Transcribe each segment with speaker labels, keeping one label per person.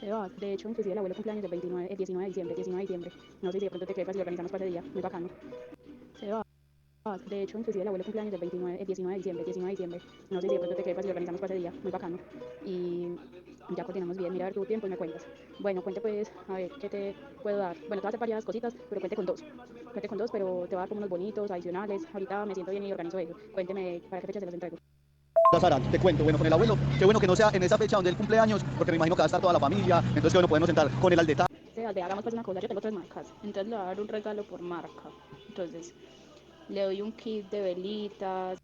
Speaker 1: Se va. De hecho, inclusive el abuelo cumpleaños el 19 de diciembre, 19 de diciembre. No sé si de pronto te quepas y organizamos para ese día. Muy bacano. Se va. De hecho, inclusive el abuelo cumpleaños el 19 de diciembre, 19 de diciembre. No sé si de pronto te quepas y organizamos para ese día. Muy bacano. Y ya coordinamos bien. Mira a ver tu tiempo y me cuentas. Bueno, cuente pues, a ver, ¿qué te puedo dar? Bueno, te voy a hacer varias cositas, pero cuente con dos. Cuente con dos, pero te voy a dar como unos bonitos, adicionales. Ahorita me siento bien y organizo eso. Cuénteme para qué fecha se los entrego.
Speaker 2: Sara, te cuento, bueno, con el abuelo, qué bueno que no sea en esa fecha donde el cumpleaños, porque me imagino que va a estar toda la familia, entonces qué bueno podernos sentar con él al detalle.
Speaker 1: Hagamos pues una cosa, yo tengo tres marcas, entonces le voy a dar un regalo por marca. Entonces, le doy un kit de velitas.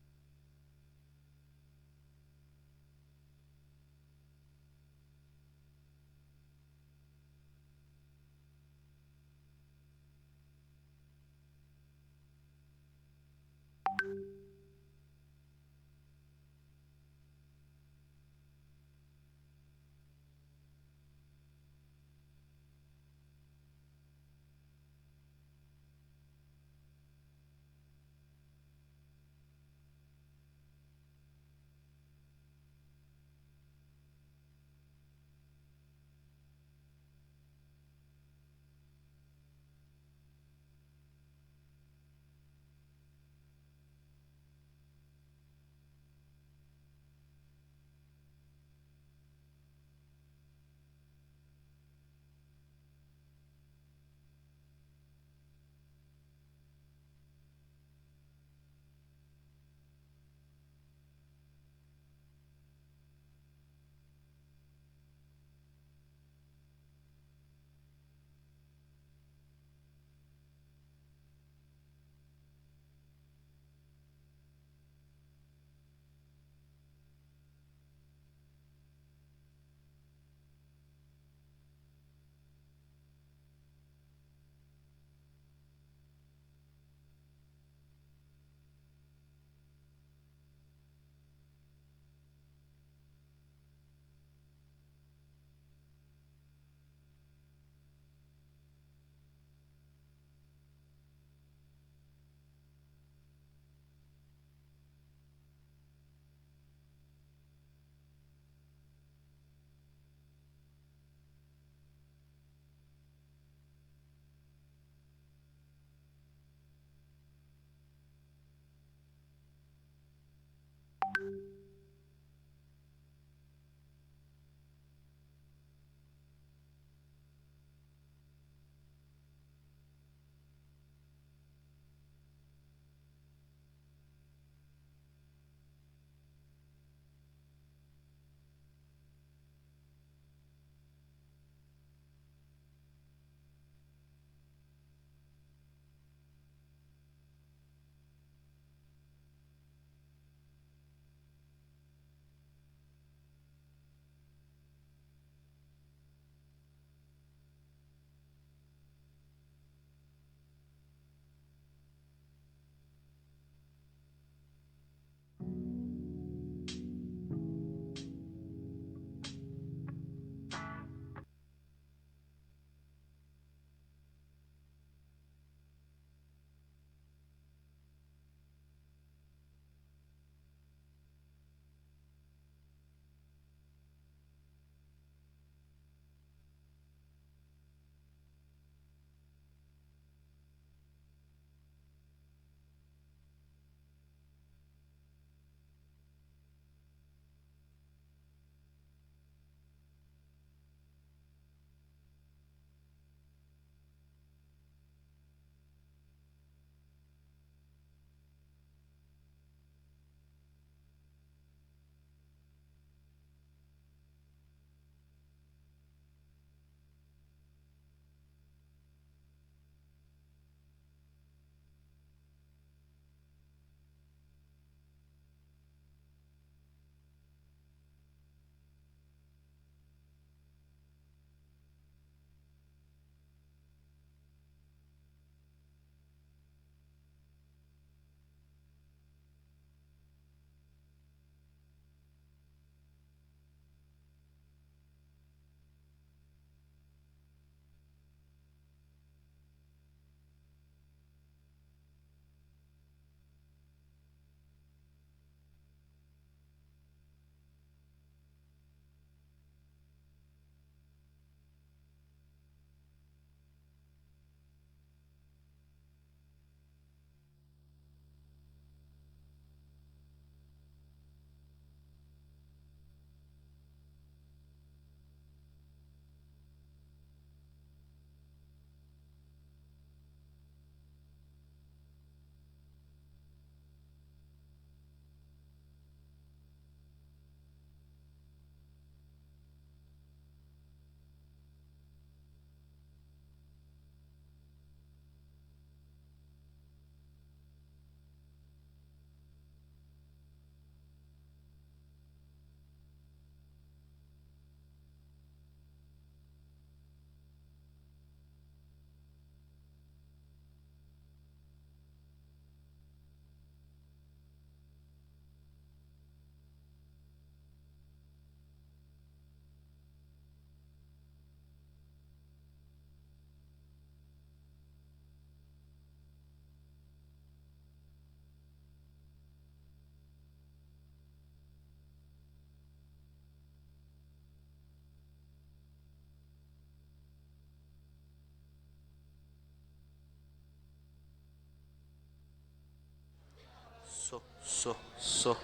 Speaker 3: so.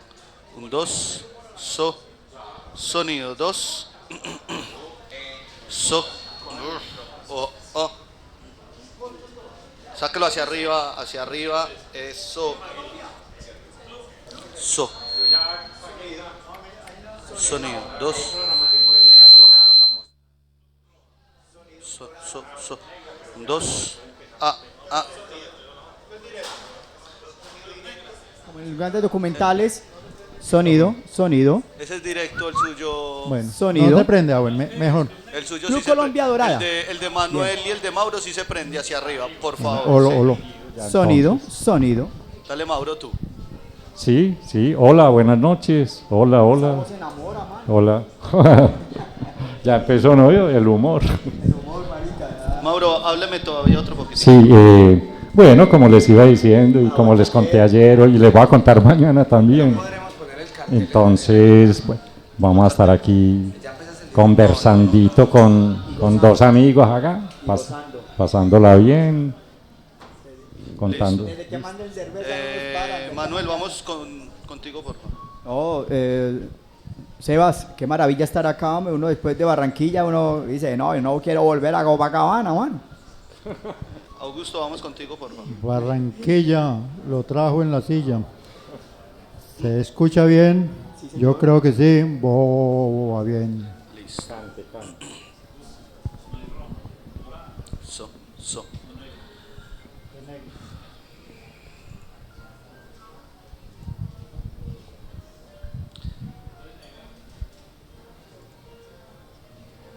Speaker 3: 1, 2, so. Sonido 2. So. Oh. Sáquelo hacia arriba. Eso. So. Sonido 2. So. 2.
Speaker 4: Como en los grandes documentales, sonido.
Speaker 3: Ese es directo, el suyo.
Speaker 5: Bueno,
Speaker 4: Sonido.
Speaker 5: no se prende, mejor.
Speaker 3: El suyo
Speaker 4: Club
Speaker 3: sí
Speaker 4: Colombia Dorada.
Speaker 3: El de Manuel y el de Mauro sí se prende hacia arriba, por favor.
Speaker 5: Olo. Ya,
Speaker 4: Sonido.
Speaker 3: Dale, Mauro, tú.
Speaker 6: Sí, hola, buenas noches. Hola. Hola. Ya empezó, ¿no? El humor.
Speaker 3: Mauro, hábleme todavía otro poquito.
Speaker 6: Sí, bueno, como les iba diciendo y como les conté ayer y les voy a contar mañana también. Entonces, bueno, vamos a estar aquí conversandito con dos amigos acá, pasándola bien, contando.
Speaker 3: Manuel, vamos contigo, por favor.
Speaker 4: Oh, Sebas, qué maravilla estar acá, hombre. Uno después de Barranquilla, uno dice, no, yo no quiero volver a Copacabana, man.
Speaker 3: Augusto, vamos contigo, por favor.
Speaker 5: Barranquilla lo trajo en la silla. ¿Se escucha bien? Yo creo que sí. Va bien.
Speaker 3: Listo. So.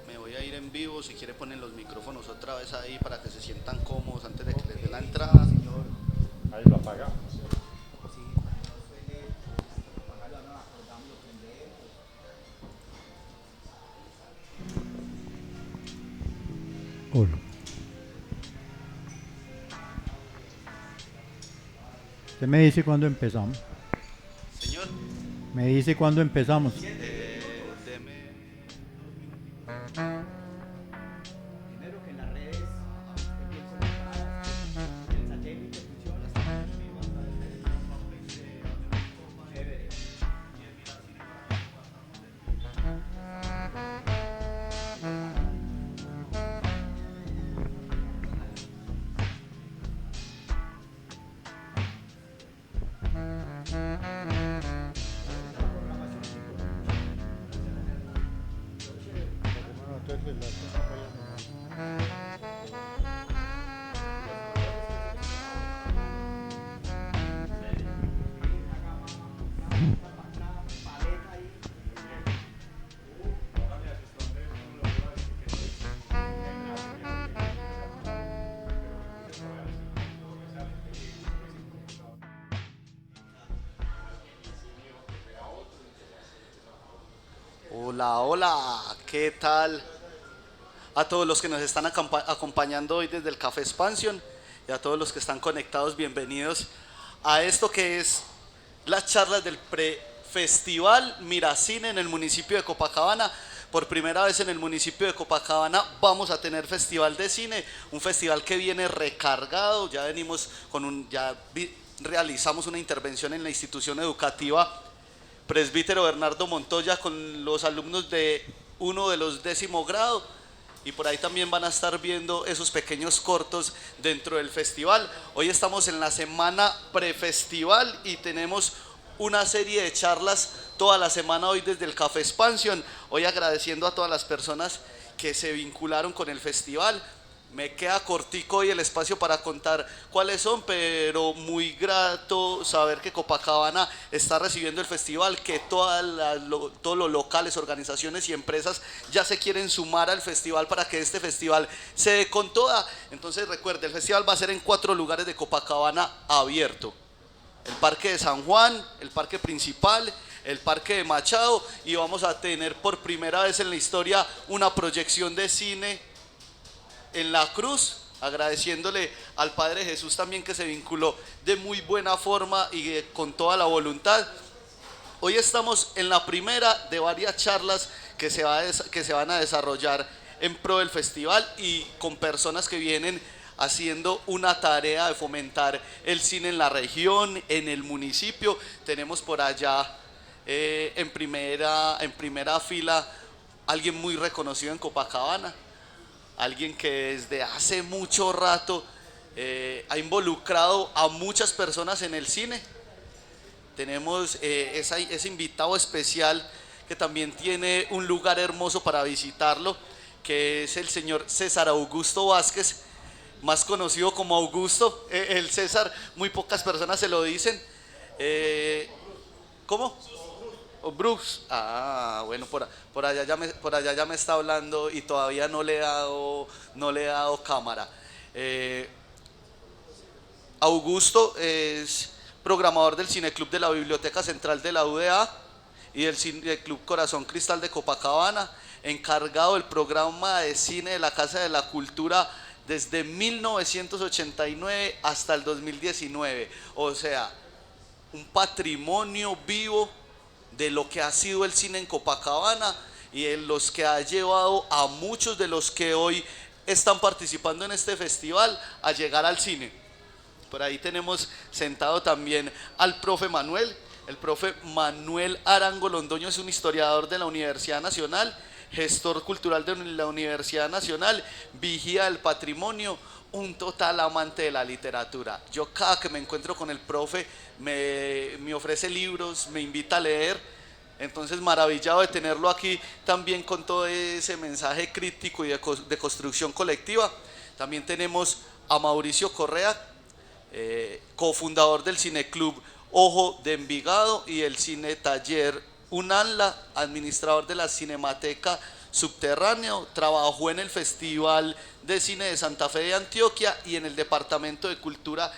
Speaker 3: Me voy a ir en vivo, si quiere ponen los micrófonos otra vez ahí para que se sientan cómodos antes de que les dé la entrada.
Speaker 6: Ahí lo apagamos.
Speaker 5: Hola. ¿Usted me dice cuándo empezamos?
Speaker 3: Señor,
Speaker 5: Me dice cuándo empezamos.
Speaker 3: deme.
Speaker 4: Primero que en las redes estén bien conectadas, que el satélite funciona, chévere.
Speaker 3: Hola, ¿qué tal? A todos los que nos están acompañando hoy desde el Café Expansión y a todos los que están conectados, bienvenidos a esto que es las charlas del prefestival Miracine en el municipio de Copacabana. Por primera vez en el municipio de Copacabana vamos a tener festival de cine, un festival que viene recargado. Ya venimos realizamos una intervención en la institución educativa Presbítero Bernardo Montoya con los alumnos de uno de los 10º grado, y por ahí también van a estar viendo esos pequeños cortos dentro del festival. Hoy estamos en la semana prefestival y tenemos una serie de charlas toda la semana hoy desde el Café Expansión. Hoy agradeciendo a todas las personas que se vincularon con el festival. Me queda cortico hoy el espacio para contar cuáles son, pero muy grato saber que Copacabana está recibiendo el festival, que todos los locales, organizaciones y empresas ya se quieren sumar al festival para que este festival se dé con toda. Entonces recuerde, el festival va a ser en 4 lugares de Copacabana abierto: el Parque de San Juan, el Parque Principal, el Parque de Machado, y vamos a tener por primera vez en la historia una proyección de cine en la Cruz, agradeciéndole al Padre Jesús también que se vinculó de muy buena forma y con toda la voluntad. Hoy estamos en la primera de varias charlas que se van a desarrollar en pro del festival y con personas que vienen haciendo una tarea de fomentar el cine en la región, en el municipio. Tenemos por allá en primera fila alguien muy reconocido en Copacabana, alguien que desde hace mucho rato ha involucrado a muchas personas en el cine. Tenemos ese invitado especial que también tiene un lugar hermoso para visitarlo, que es el señor César Augusto Vázquez, más conocido como Augusto. El César, muy pocas personas se lo dicen. ¿Cómo? Bruce. Ah, bueno, por allá ya me está hablando y todavía no le he dado cámara. Augusto es programador del Cineclub de la Biblioteca Central de la UDA y del Cineclub Corazón Cristal de Copacabana, encargado del programa de cine de la Casa de la Cultura desde 1989 hasta el 2019. O sea, un patrimonio vivo de lo que ha sido el cine en Copacabana y en los que ha llevado a muchos de los que hoy están participando en este festival a llegar al cine. Por ahí tenemos sentado también al profe Manuel. El profe Manuel Arango Londoño es un historiador de la Universidad Nacional, gestor cultural de la Universidad Nacional, vigía del patrimonio, un total amante de la literatura. Yo cada que me encuentro con el profe me ofrece libros, me invita a leer. Entonces, maravillado de tenerlo aquí también con todo ese mensaje crítico y de construcción colectiva. También tenemos a Mauricio Correa, cofundador del Cineclub Ojo de Envigado y el Cine Taller Unanla, administrador de la Cinemateca Subterráneo. Trabajó en el Festival de Cine de Santa Fe de Antioquia y en el Departamento de Cultura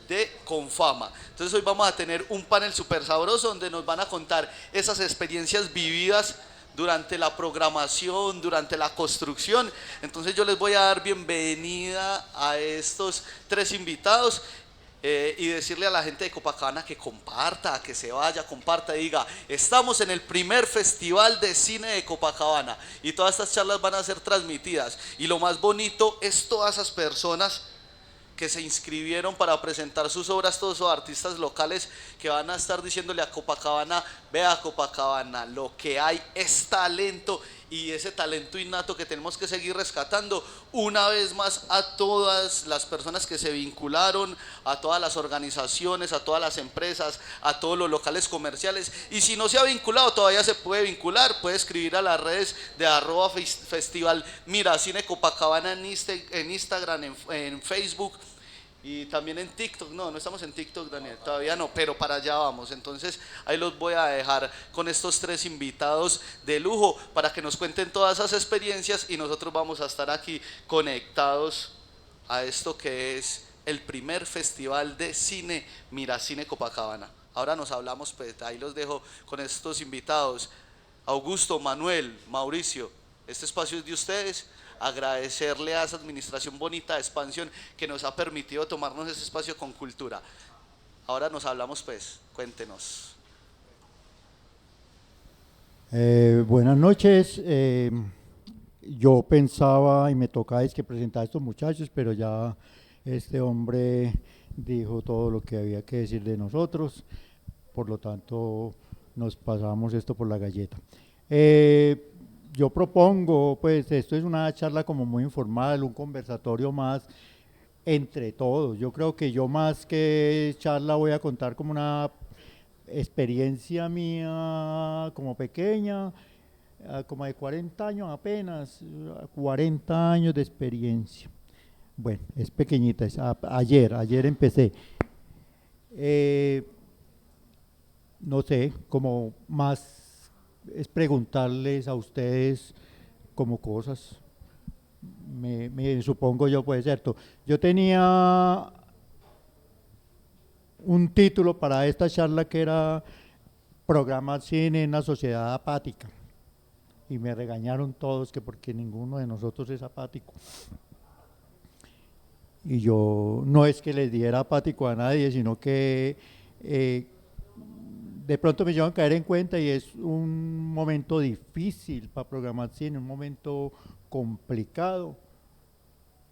Speaker 3: de Confama. Entonces hoy vamos a tener un panel súper sabroso donde nos van a contar esas experiencias vividas durante la programación, durante la construcción. Entonces yo les voy a dar bienvenida a estos tres invitados y decirle a la gente de Copacabana que comparta, que se vaya, comparta y diga: estamos en el primer festival de cine de Copacabana y todas estas charlas van a ser transmitidas. Y lo más bonito es todas esas personas que se inscribieron para presentar sus obras, todos esos artistas locales que van a estar diciéndole a Copacabana: vea Copacabana, lo que hay es talento, y ese talento innato que tenemos que seguir rescatando. Una vez más, a todas las personas que se vincularon, a todas las organizaciones, a todas las empresas, a todos los locales comerciales, y si no se ha vinculado todavía se puede vincular, puede escribir a las redes de @festival Miracine Copacabana en Instagram, en Facebook y también en TikTok. No estamos en TikTok, Daniel, todavía no, pero para allá vamos. Entonces ahí los voy a dejar con estos tres invitados de lujo para que nos cuenten todas esas experiencias y nosotros vamos a estar aquí conectados a esto que es el primer festival de cine Miracine Copacabana. Ahora nos hablamos, pues ahí los dejo con estos invitados. Augusto, Manuel, Mauricio, este espacio es de ustedes. Agradecerle a esa administración bonita de Expansión que nos ha permitido tomarnos ese espacio con cultura. Ahora nos hablamos, pues, cuéntenos.
Speaker 5: Buenas noches. Yo pensaba y me tocaba que presentar a estos muchachos, pero ya este hombre dijo todo lo que había que decir de nosotros, por lo tanto nos pasamos esto por la galleta. Yo propongo, pues esto es una charla como muy informal, un conversatorio más entre todos. Yo creo que yo más que charla voy a contar como una experiencia mía como pequeña, como de 40 años apenas, 40 años de experiencia. Bueno, es pequeñita, ayer empecé. No sé, como más es preguntarles a ustedes como cosas, me supongo yo, puede ser cierto. Yo tenía un título para esta charla que era Programar cine en una sociedad apática, y me regañaron todos que porque ninguno de nosotros es apático. Y yo no es que les diera apático a nadie, sino que de pronto me llevan a caer en cuenta, y es un momento difícil para programar cine, un momento complicado,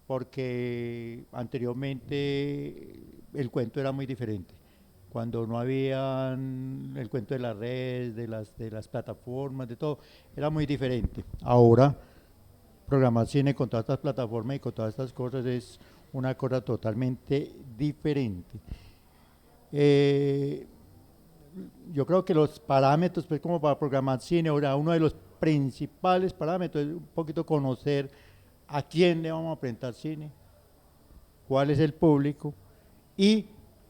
Speaker 5: porque anteriormente el cuento era muy diferente. Cuando no había el cuento de las redes, de las plataformas, de todo, era muy diferente. Ahora, programar cine con todas estas plataformas y con todas estas cosas es una cosa totalmente diferente. Yo creo que los parámetros, pues como para programar cine, ahora uno de los principales parámetros es un poquito conocer a quién le vamos a presentar cine, cuál es el público y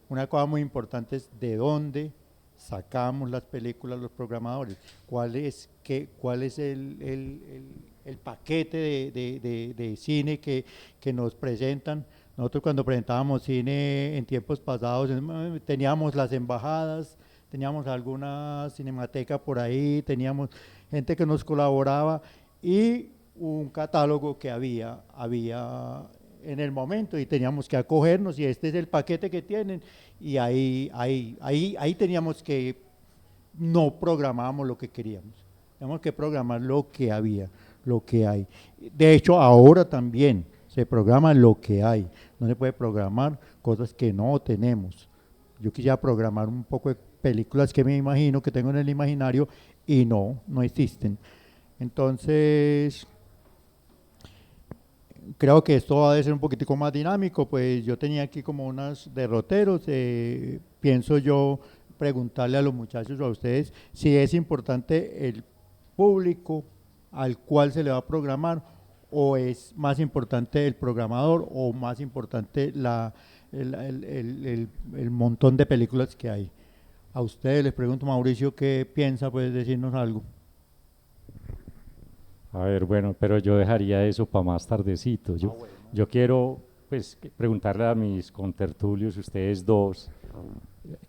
Speaker 5: una cosa muy importante es de dónde sacamos las películas los programadores, cuál es el paquete de cine que nos presentan. Nosotros cuando presentábamos cine en tiempos pasados teníamos las embajadas, teníamos alguna cinemateca por ahí, teníamos gente que nos colaboraba y un catálogo que había en el momento y teníamos que acogernos y este es el paquete que tienen y ahí teníamos que, no programábamos lo que queríamos, teníamos que programar lo que había, lo que hay. De hecho, ahora también se programa lo que hay, no se puede programar cosas que no tenemos. Yo quisiera programar un poco de películas que me imagino, que tengo en el imaginario y no existen. Entonces, creo que esto va a ser un poquitico más dinámico, pues yo tenía aquí como unos derroteros, pienso yo preguntarle a los muchachos o a ustedes si es importante el público al cual se le va a programar o es más importante el programador o más importante el montón de películas que hay. A ustedes les pregunto, Mauricio, ¿qué piensa? ¿Puedes decirnos algo?
Speaker 6: A ver, bueno, pero yo dejaría eso para más tardecito. Yo quiero pues preguntarle a mis contertulios, ustedes dos,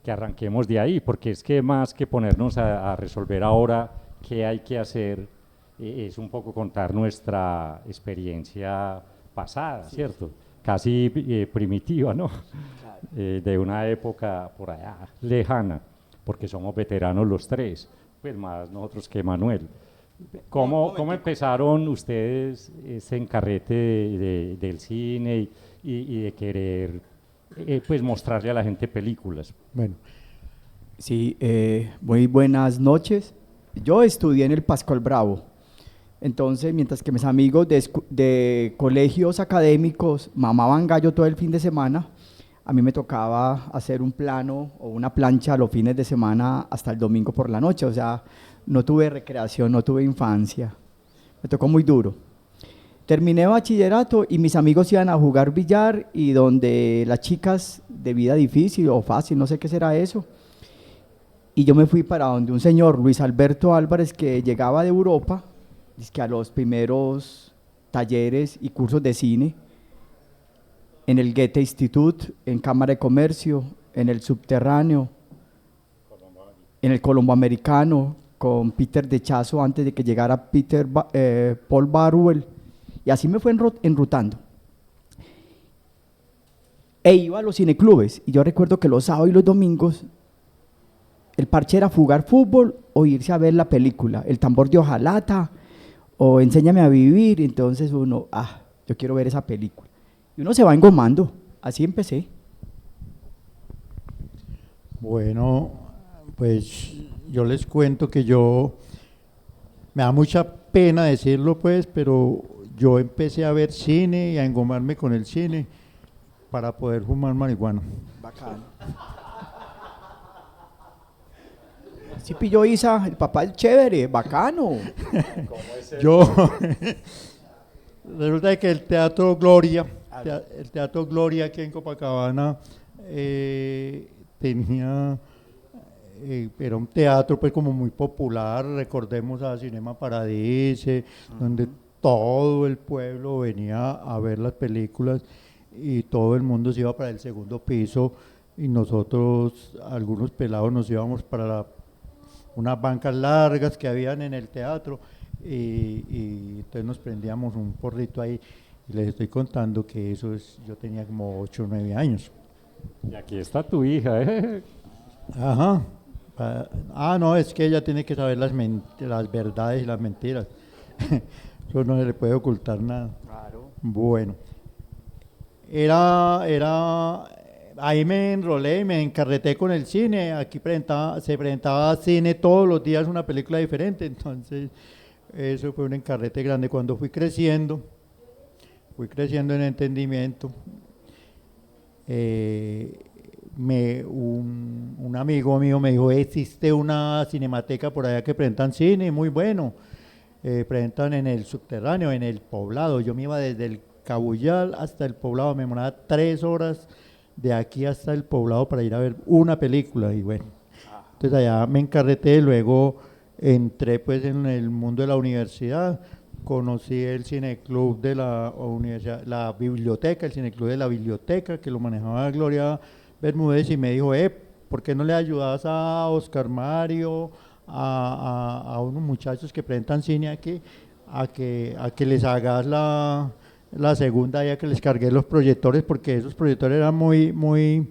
Speaker 6: que arranquemos de ahí, porque es que más que ponernos a resolver ahora qué hay que hacer, es un poco contar nuestra experiencia pasada, sí, ¿cierto? Casi primitiva, ¿no? Claro. De una época por allá lejana, porque somos veteranos los tres, pues más nosotros que Manuel. ¿Cómo empezaron ustedes ese encarrete del cine y de querer pues mostrarle a la gente películas?
Speaker 4: Bueno, sí, muy buenas noches. Yo estudié en el Pascual Bravo, entonces mientras que mis amigos de colegios académicos mamaban gallo todo el fin de semana, a mí me tocaba hacer un plano o una plancha los fines de semana hasta el domingo por la noche, o sea, no tuve recreación, no tuve infancia, me tocó muy duro. Terminé bachillerato y mis amigos iban a jugar billar y donde las chicas de vida difícil o fácil, no sé qué será eso, y yo me fui para donde un señor, Luis Alberto Álvarez, que llegaba de Europa, que a los primeros talleres y cursos de cine, en el Goethe Institut, en Cámara de Comercio, en el Subterráneo, en el Colombo Americano, con Peter de Chazo antes de que llegara Paul Barwell, y así me fue enrutando. E iba a los cineclubes, y yo recuerdo que los sábados y los domingos, el parche era jugar fútbol o irse a ver la película, El tambor de hojalata, o Enséñame a vivir, entonces uno, yo quiero ver esa película. Y uno se va engomando, así empecé.
Speaker 5: Bueno, pues yo les cuento que me da mucha pena decirlo pues, pero yo empecé a ver cine y a engomarme con el cine para poder fumar marihuana.
Speaker 4: Bacano. Sí pilló Isa, el papá es chévere, bacano.
Speaker 5: Resulta que el Teatro Gloria, aquí en Copacabana, era un teatro pues como muy popular, recordemos a Cinema Paradise, donde todo el pueblo venía a ver las películas y todo el mundo se iba para el segundo piso y nosotros, algunos pelados, nos íbamos para unas bancas largas que habían en el teatro y entonces nos prendíamos un porrito ahí y les estoy contando que yo tenía como 8 o 9 años.
Speaker 6: Y aquí está tu hija, ¿eh?
Speaker 5: Ajá. No, es que ella tiene que saber las verdades y las mentiras. Eso no se le puede ocultar nada.
Speaker 4: Claro.
Speaker 5: Bueno, ahí me enrolé, me encarreté con el cine, aquí se presentaba cine todos los días, una película diferente, entonces eso fue un encarrete grande. Cuando fui creciendo en entendimiento, un amigo mío me dijo, existe una cinemateca por allá que presentan cine, muy bueno, presentan en el subterráneo, en el Poblado. Yo me iba desde el Cabullal hasta el Poblado, me demoraba 3 horas de aquí hasta el Poblado para ir a ver una película, y bueno, entonces allá me encarreté. Luego entré pues en el mundo de la universidad, conocí el cineclub de la universidad, la biblioteca, el cineclub de la biblioteca, que lo manejaba Gloria Bermúdez, y me dijo, ¿por qué no le ayudas a Oscar Mario, a unos muchachos que presentan cine aquí, a que les hagas la segunda, ya que les cargué los proyectores, porque esos proyectores eran muy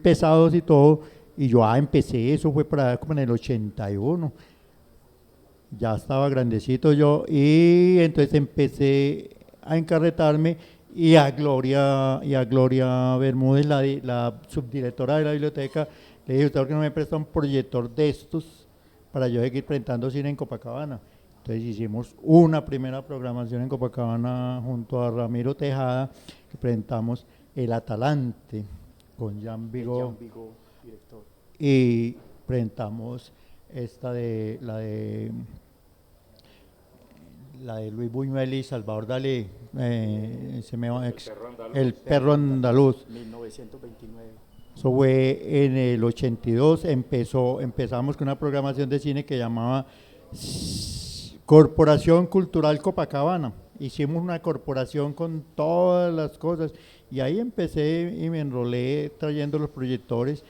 Speaker 5: pesados y todo, y yo empecé, eso fue para como en el 81, ya estaba grandecito yo, y entonces empecé a encarretarme, y a Gloria Bermúdez, la subdirectora de la biblioteca, le dije, ¿usted por qué no me presta un proyector de estos para yo seguir presentando cine en Copacabana? Entonces hicimos una primera programación en Copacabana junto a Ramiro Tejada, que presentamos El Atalante con Jean Vigo, director. Y presentamos la de Luis Buñuel y Salvador Dalí, El perro andaluz.
Speaker 4: 1929.
Speaker 5: Eso fue en el 82, empezamos con una programación de cine que llamaba Corporación Cultural Copacabana. Hicimos una corporación con todas las cosas, y ahí empecé y me enrolé trayendo los proyectores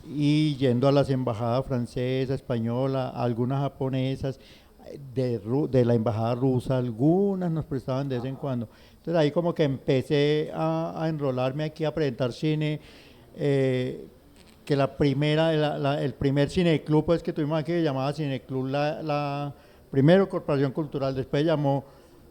Speaker 5: y yendo a las embajadas francesa, española, algunas japonesas, de la embajada rusa, algunas nos prestaban de vez en cuando. Entonces ahí como que empecé a enrolarme aquí a presentar cine, que el primer cineclub pues, que tuvimos aquí, se llamaba Cineclub primero Corporación Cultural, después llamó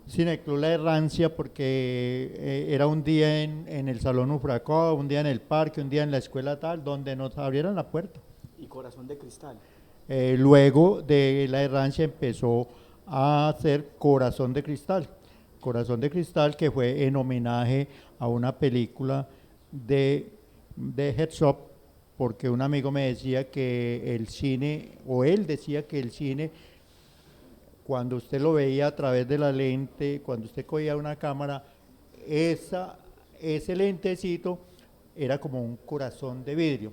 Speaker 5: Cineclub La Errancia, porque era un día en el Salón Ufracó, un día en el parque, un día en la escuela tal, donde nos abrieran la puerta.
Speaker 4: Y Corazón de Cristal.
Speaker 5: Luego de La Errancia empezó a hacer Corazón de Cristal, que fue en homenaje a una película de Herzog, porque un amigo me decía que el cine, o él decía que el cine, cuando usted lo veía a través de la lente, cuando usted cogía una cámara, ese lentecito era como un corazón de vidrio.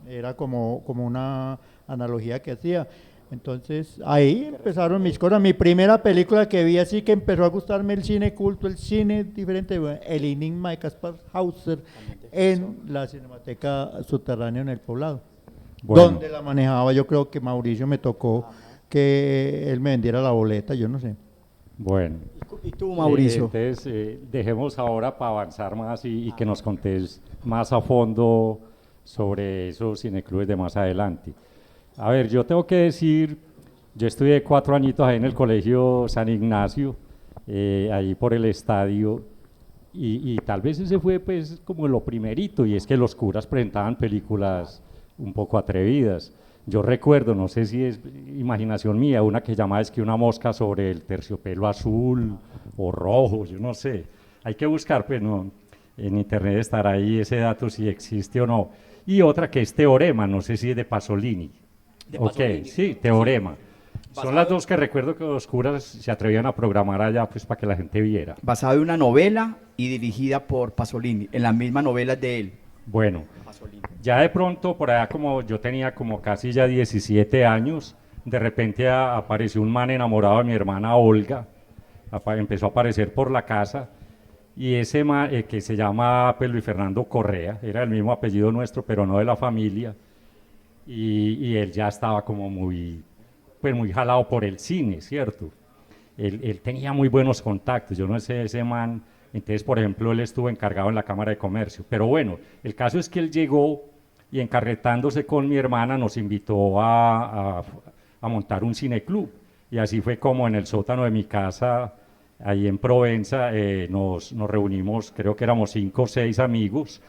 Speaker 5: Era como una analogía que hacía. Entonces ahí empezaron mis cosas. Mi primera película que vi así que empezó a gustarme el cine culto, el cine diferente, El Enigma de Caspar Hauser, en la Cinemateca Subterránea en el Poblado, donde la manejaba. Yo creo que Mauricio me tocó que él me vendiera la boleta, yo no sé.
Speaker 6: Bueno.
Speaker 4: ¿Y tú, Mauricio?
Speaker 6: Entonces, dejemos ahora para avanzar más y que nos contés más a fondo sobre esos cineclubes de más adelante. A ver, yo tengo que decir, yo estudié 4 añitos ahí en el Colegio San Ignacio, ahí por el estadio, y tal vez ese fue pues como lo primerito, y es que los curas presentaban películas un poco atrevidas. Yo recuerdo, no sé si es imaginación mía, una que llamaba es que una mosca sobre el terciopelo azul o rojo, yo no sé. Hay que buscar, pues no, en internet estará ahí ese dato si existe o no. Y otra que es Teorema, no sé si es de Pasolini. Sí, Teorema. Son las dos que recuerdo que los curas se atrevían a programar allá pues para que la gente viera.
Speaker 4: Basado en una novela y dirigida por Pasolini, en las mismas novelas de él.
Speaker 6: Bueno, ya de pronto por allá como yo tenía como casi ya 17 años, de repente apareció un man enamorado de mi hermana Olga, empezó a aparecer por la casa, y ese man que se llama pues, Luis Fernando Correa, era el mismo apellido nuestro pero no de la familia, y él ya estaba como muy jalado por el cine, ¿cierto? Él tenía muy buenos contactos, yo no sé, ese man. Entonces, por ejemplo, él estuvo encargado en la Cámara de Comercio. Pero bueno, el caso es que él llegó y encarretándose con mi hermana nos invitó a montar un cineclub. Y así fue como en el sótano de mi casa ahí en Provenza, nos reunimos, creo que éramos 5 o 6 amigos.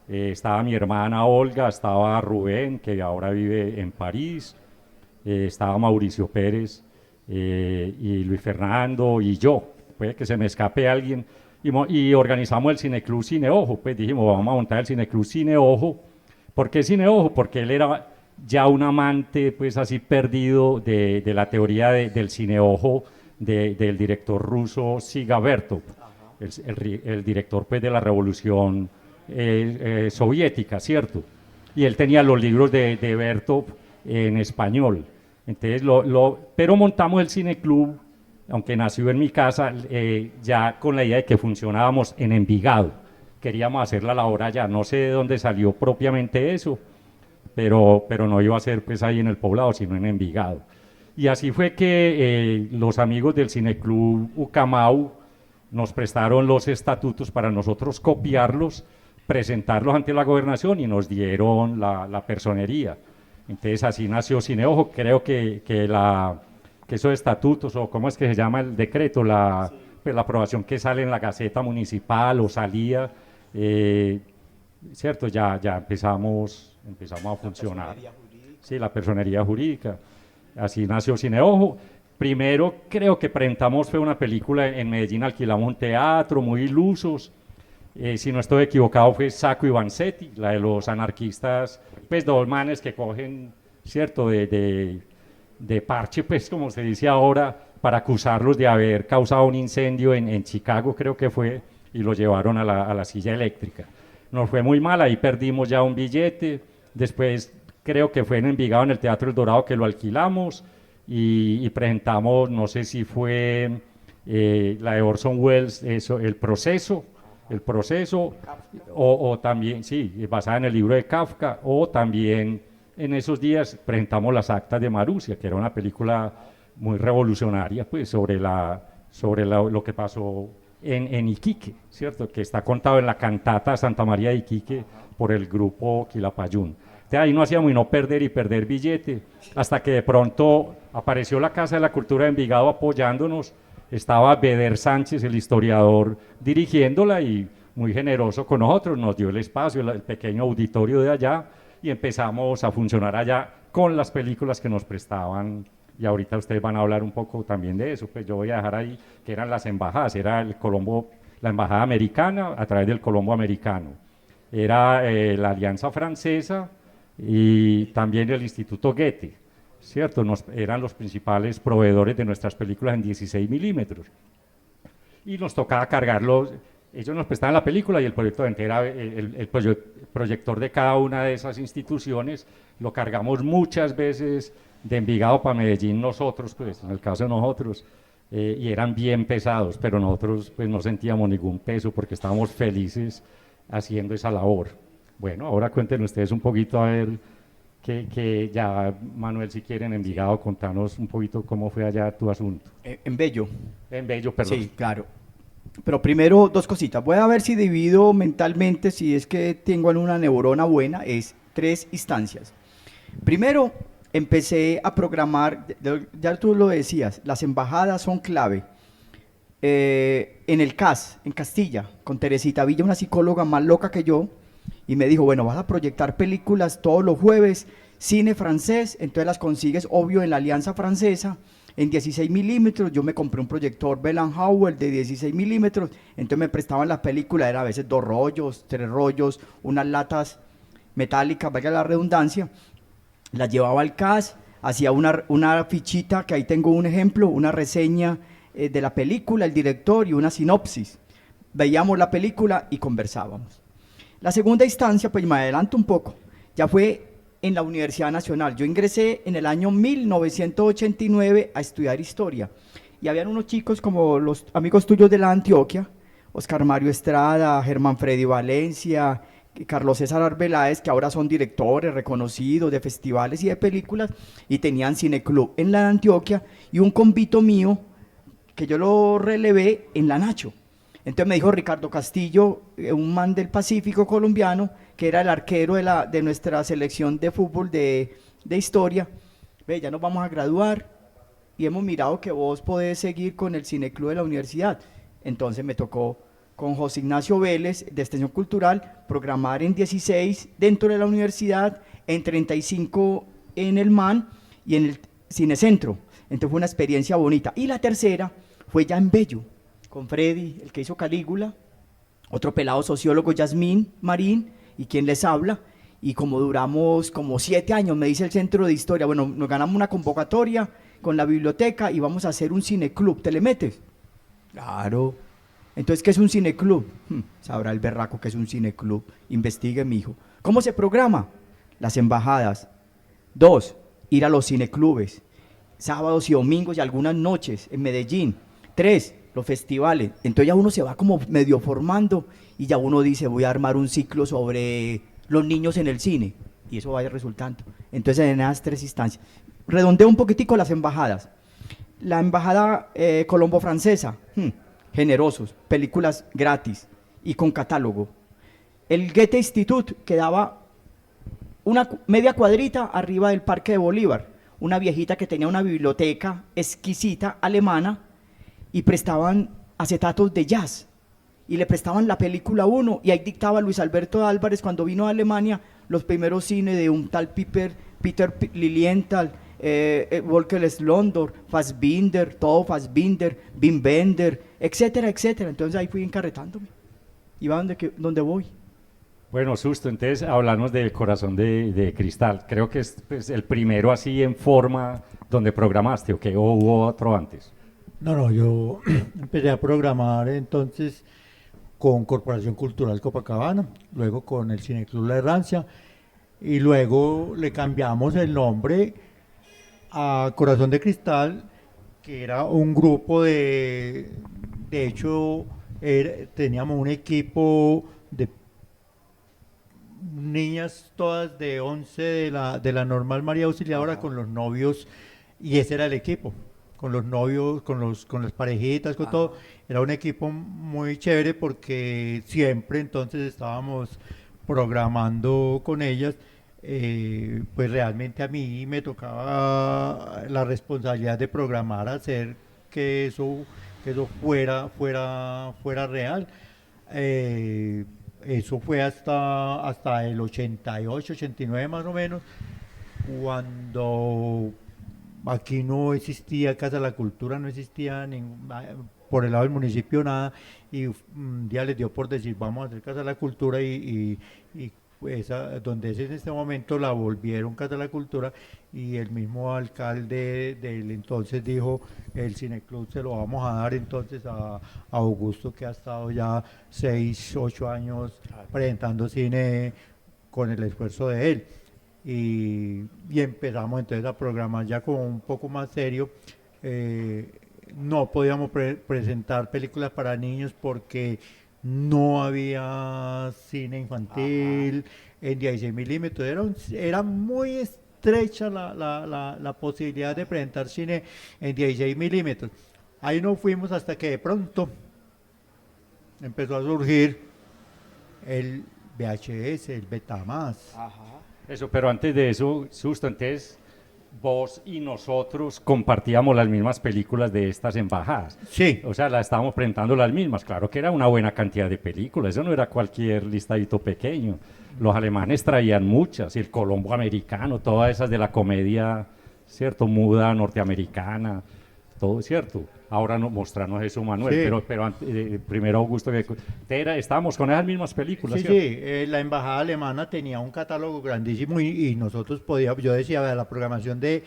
Speaker 6: Estaba mi hermana Olga, estaba Rubén, que ahora vive en París, estaba Mauricio Pérez, y Luis Fernando y yo. Puede que se me escape alguien. Y organizamos el Cineclub Cine Ojo. Pues dijimos, vamos a montar el Cineclub Cine Ojo. ¿Por qué Cine Ojo? Porque él era ya un amante, pues así perdido de la teoría del cine ojo del director ruso Siga Vertov, el director pues de la revolución soviética, ¿cierto? Y él tenía los libros de Vertov en español. Entonces, pero montamos el cineclub, aunque nació en mi casa, ya con la idea de que funcionábamos en Envigado. Queríamos hacer la labor allá, no sé de dónde salió propiamente eso, pero no iba a ser pues ahí en el poblado, sino en Envigado. Y así fue que los amigos del Cineclub Ucamau nos prestaron los estatutos para nosotros copiarlos, presentarlos ante la gobernación y nos dieron la personería. Entonces así nació Cine Ojo. Creo que esos estatutos, o cómo es que se llama el decreto, pues la aprobación que sale en la Gaceta Municipal o salía, cierto, ya empezamos a funcionar. Sí, la personería jurídica. Así nació Cine Ojo. Primero creo que presentamos, fue una película en Medellín, alquilamos un teatro, muy ilusos. Si no estoy equivocado fue Sacco y Vanzetti, la de los anarquistas, pues dos manes que cogen, cierto, de parche, pues como se dice ahora, para acusarlos de haber causado un incendio en Chicago, creo que fue, y lo llevaron a la silla eléctrica. Nos fue muy mal, ahí perdimos ya un billete. Después creo que fue en Envigado, en el Teatro El Dorado, que lo alquilamos y presentamos, no sé si fue la de Orson Welles, El Proceso, o también, sí, basada en el libro de Kafka, o también en esos días presentamos Las Actas de Marusia, que era una película muy revolucionaria, pues sobre lo que pasó en Iquique, ¿cierto? Que está contado en la cantata Santa María de Iquique por el grupo Quilapayún. Entonces ahí no hacíamos y no perder billete, hasta que de pronto apareció la Casa de la Cultura de Envigado apoyándonos. Estaba Beder Sánchez, el historiador, dirigiéndola y muy generoso con nosotros, nos dio el espacio, el pequeño auditorio de allá, y empezamos a funcionar allá con las películas que nos prestaban. Y ahorita ustedes van a hablar un poco también de eso. Pues yo voy a dejar ahí que eran las embajadas, era la embajada americana a través del Colombo americano, era la Alianza Francesa y también el Instituto Goethe, ¿cierto? Eran los principales proveedores de nuestras películas en 16 milímetros. Y nos tocaba cargarlos, ellos nos prestaban la película y el proyector era el proyector de cada una de esas instituciones, lo cargamos muchas veces de Envigado para Medellín nosotros, pues en el caso de nosotros, y eran bien pesados, pero nosotros pues no sentíamos ningún peso porque estábamos felices haciendo esa labor. Bueno, ahora cuenten ustedes un poquito, a ver, que ya, Manuel, si quieren, Envigado, contanos un poquito cómo fue allá tu asunto.
Speaker 4: En Bello.
Speaker 6: En Bello, perdón.
Speaker 4: Sí, claro. Pero primero, dos cositas. Voy a ver si divido mentalmente, si es que tengo una neurona buena, es 3 instancias. Primero, empecé a programar, ya tú lo decías, las embajadas son clave. En el CAS, en Castilla, con Teresita Villa, una psicóloga más loca que yo, y me dijo, bueno, vas a proyectar películas todos los jueves, cine francés, entonces las consigues, obvio, en la Alianza Francesa, en 16 milímetros. Yo me compré un proyector Bell & Howell de 16 milímetros, entonces me prestaban las películas, era a veces 2 rollos, 3 rollos, unas latas metálicas, valga la redundancia, las llevaba al CAS, hacía una fichita, que ahí tengo un ejemplo, una reseña de la película, el director y una sinopsis. Veíamos la película y conversábamos. La segunda instancia, pues me adelanto un poco, ya fue en la Universidad Nacional. Yo ingresé en el año 1989 a estudiar historia, y habían unos chicos como los amigos tuyos de la Antioquia, Oscar Mario Estrada, Germán Freddy Valencia, Carlos César Arbeláez, que ahora son directores reconocidos de festivales y de películas, y tenían cineclub en la Antioquia, y un convito mío que yo lo relevé en la Nacho. Entonces me dijo Ricardo Castillo, un man del Pacífico colombiano, que era el arquero de nuestra selección de fútbol de historia, ve, ya nos vamos a graduar, y hemos mirado que vos podés seguir con el Cineclub de la universidad. Entonces me tocó con José Ignacio Vélez de Extensión Cultural programar en 16 dentro de la universidad, en 35 en el MAN y en el Cinecentro. Entonces fue una experiencia bonita. Y la tercera fue ya en Bello, con Freddy, el que hizo Calígula, otro pelado sociólogo, Yasmín Marín, y quien les habla. Y como duramos como 7 años, me dice el Centro de Historia, bueno, nos ganamos una convocatoria con la biblioteca y vamos a hacer un cineclub. ¿Te le metes? Claro. Entonces, ¿qué es un cineclub? Sabrá el berraco que es un cineclub. Investigue, mijo. ¿Cómo se programa? Las embajadas. 2, ir a los cineclubes. Sábados y domingos y algunas noches en Medellín. 3, los festivales. Entonces ya uno se va como medio formando y ya uno dice, voy a armar un ciclo sobre los niños en el cine. Y eso va a ir resultando. Entonces en esas 3 instancias. Redondeo un poquitico las embajadas. La embajada colombo-francesa, generosos, películas gratis y con catálogo. El Goethe Institut quedaba una media cuadrita arriba del Parque de Bolívar, una viejita que tenía una biblioteca exquisita alemana y prestaban acetatos de jazz y le prestaban la película a uno y ahí dictaba Luis Alberto Álvarez cuando vino a Alemania los primeros cines de un tal Peter Lilienthal, Volker Slondor, Fassbinder, todo Fassbinder, Wim Wenders, etcétera, etcétera. Entonces ahí fui encarretándome. Iba donde voy.
Speaker 6: Bueno, Susto, entonces hablamos del Corazón de Cristal. Creo que es pues, el primero así en forma donde programaste, ¿o qué? ¿O hubo otro antes?
Speaker 5: No, yo empecé a programar entonces con Corporación Cultural Copacabana, luego con el Cineclub La Errancia, y luego le cambiamos el nombre a Corazón de Cristal, que era un grupo de hecho, teníamos un equipo de niñas todas de 11 de la Normal María Auxiliadora con los novios, y ese era el equipo, con los novios, con las parejitas, con todo. Era un equipo muy chévere porque siempre entonces estábamos programando con ellas. Pues realmente a mí me tocaba la responsabilidad de programar, hacer que eso fuera real. Eso fue hasta el 88, 89 más o menos, cuando aquí no existía Casa de la Cultura, no existía por el lado del municipio nada, y un día les dio por decir, vamos a hacer Casa de la Cultura, y donde es en este momento la volvieron Casa de la Cultura, y el mismo alcalde del entonces dijo, el Cineclub se lo vamos a dar entonces a Augusto, que ha estado ya 6, 8 años presentando cine con el esfuerzo de él. Y empezamos entonces a programar ya como un poco más serio. No podíamos presentar películas para niños porque no había cine infantil en 16 milímetros. Era muy estrecha la posibilidad de presentar cine en 16 milímetros. Ahí nos fuimos hasta que de pronto empezó a surgir el VHS, el Betamax.
Speaker 6: Eso, pero antes de eso, Susto, entonces vos y nosotros compartíamos las mismas películas de estas embajadas.
Speaker 5: Sí.
Speaker 6: O sea, las estábamos presentando las mismas. Claro que era una buena cantidad de películas, eso no era cualquier listadito pequeño. Los alemanes traían muchas, y el Colombo americano, todas esas de la comedia, ¿cierto? Muda norteamericana, todo, ¿cierto? Ahora no, mostrarnos eso, Manuel,
Speaker 5: Sí.
Speaker 6: pero primero Augusto, estábamos con esas mismas películas,
Speaker 5: Sí,
Speaker 6: ¿cierto?
Speaker 5: la embajada alemana tenía un catálogo grandísimo, y nosotros podíamos, yo decía, "Vea, la programación de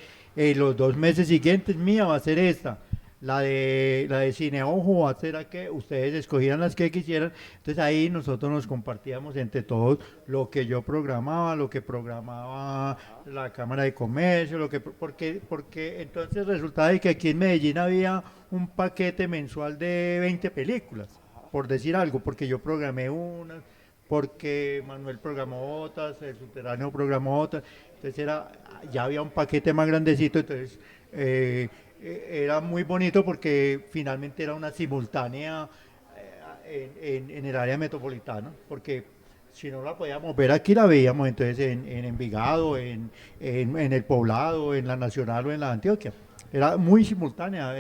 Speaker 5: los 2 meses siguientes mía va a ser esta, la de Cine Ojo va a ser que ustedes escogieran las que quisieran". Entonces ahí nosotros nos compartíamos entre todos lo que yo programaba, lo que programaba la Cámara de Comercio, porque entonces resultaba de que aquí en Medellín había un paquete mensual de 20 películas, por decir algo, porque yo programé unas, porque Manuel programó otras, el Subterráneo programó otras. Entonces ya había un paquete más grandecito. Entonces era muy bonito porque finalmente era una simultánea en el área metropolitana, porque si no la podíamos ver aquí, la veíamos entonces en Envigado, en El Poblado, en la Nacional o en la Antioquia. Era muy simultánea,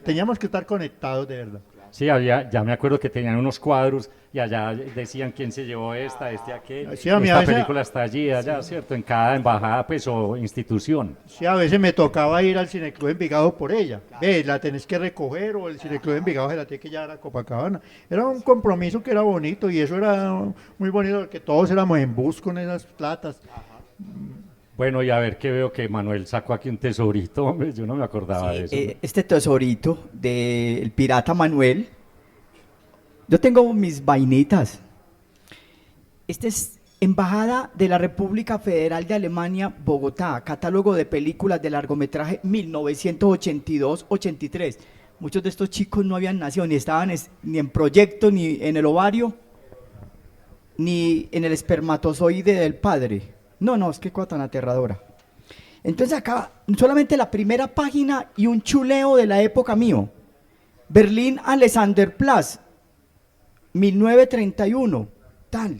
Speaker 5: teníamos que estar conectados de verdad.
Speaker 6: Sí, había, ya me acuerdo que tenían unos cuadros y allá decían quién se llevó esta, aquel,
Speaker 5: Sí, a mí a
Speaker 6: esta
Speaker 5: veces-
Speaker 6: película está allí, allá, ¿cierto? En cada embajada, pues, o institución.
Speaker 5: Sí, a veces me tocaba ir al Cineclub de Envigado por ella. Ve, la tenés que recoger o el Cineclub de Envigado se la tiene que llevar a Copacabana. Era un compromiso que era bonito y eso era muy bonito porque todos éramos en bus con esas platas.
Speaker 6: Bueno, y a ver que veo que Manuel sacó aquí un tesorito, hombre, yo no me acordaba de eso.
Speaker 4: Este tesorito del pirata Manuel, yo tengo mis vainitas. Este es Embajada de la República Federal de Alemania, Bogotá, catálogo de películas de largometraje 1982-83. Muchos de estos chicos no habían nacido, ni estaban ni en proyecto, ni en el ovario, ni en el espermatozoide del padre. No, es que cosa tan aterradora. Entonces acá, solamente la primera página y un chuleo de la época mío. Berlín Alexanderplatz, 1931, tal.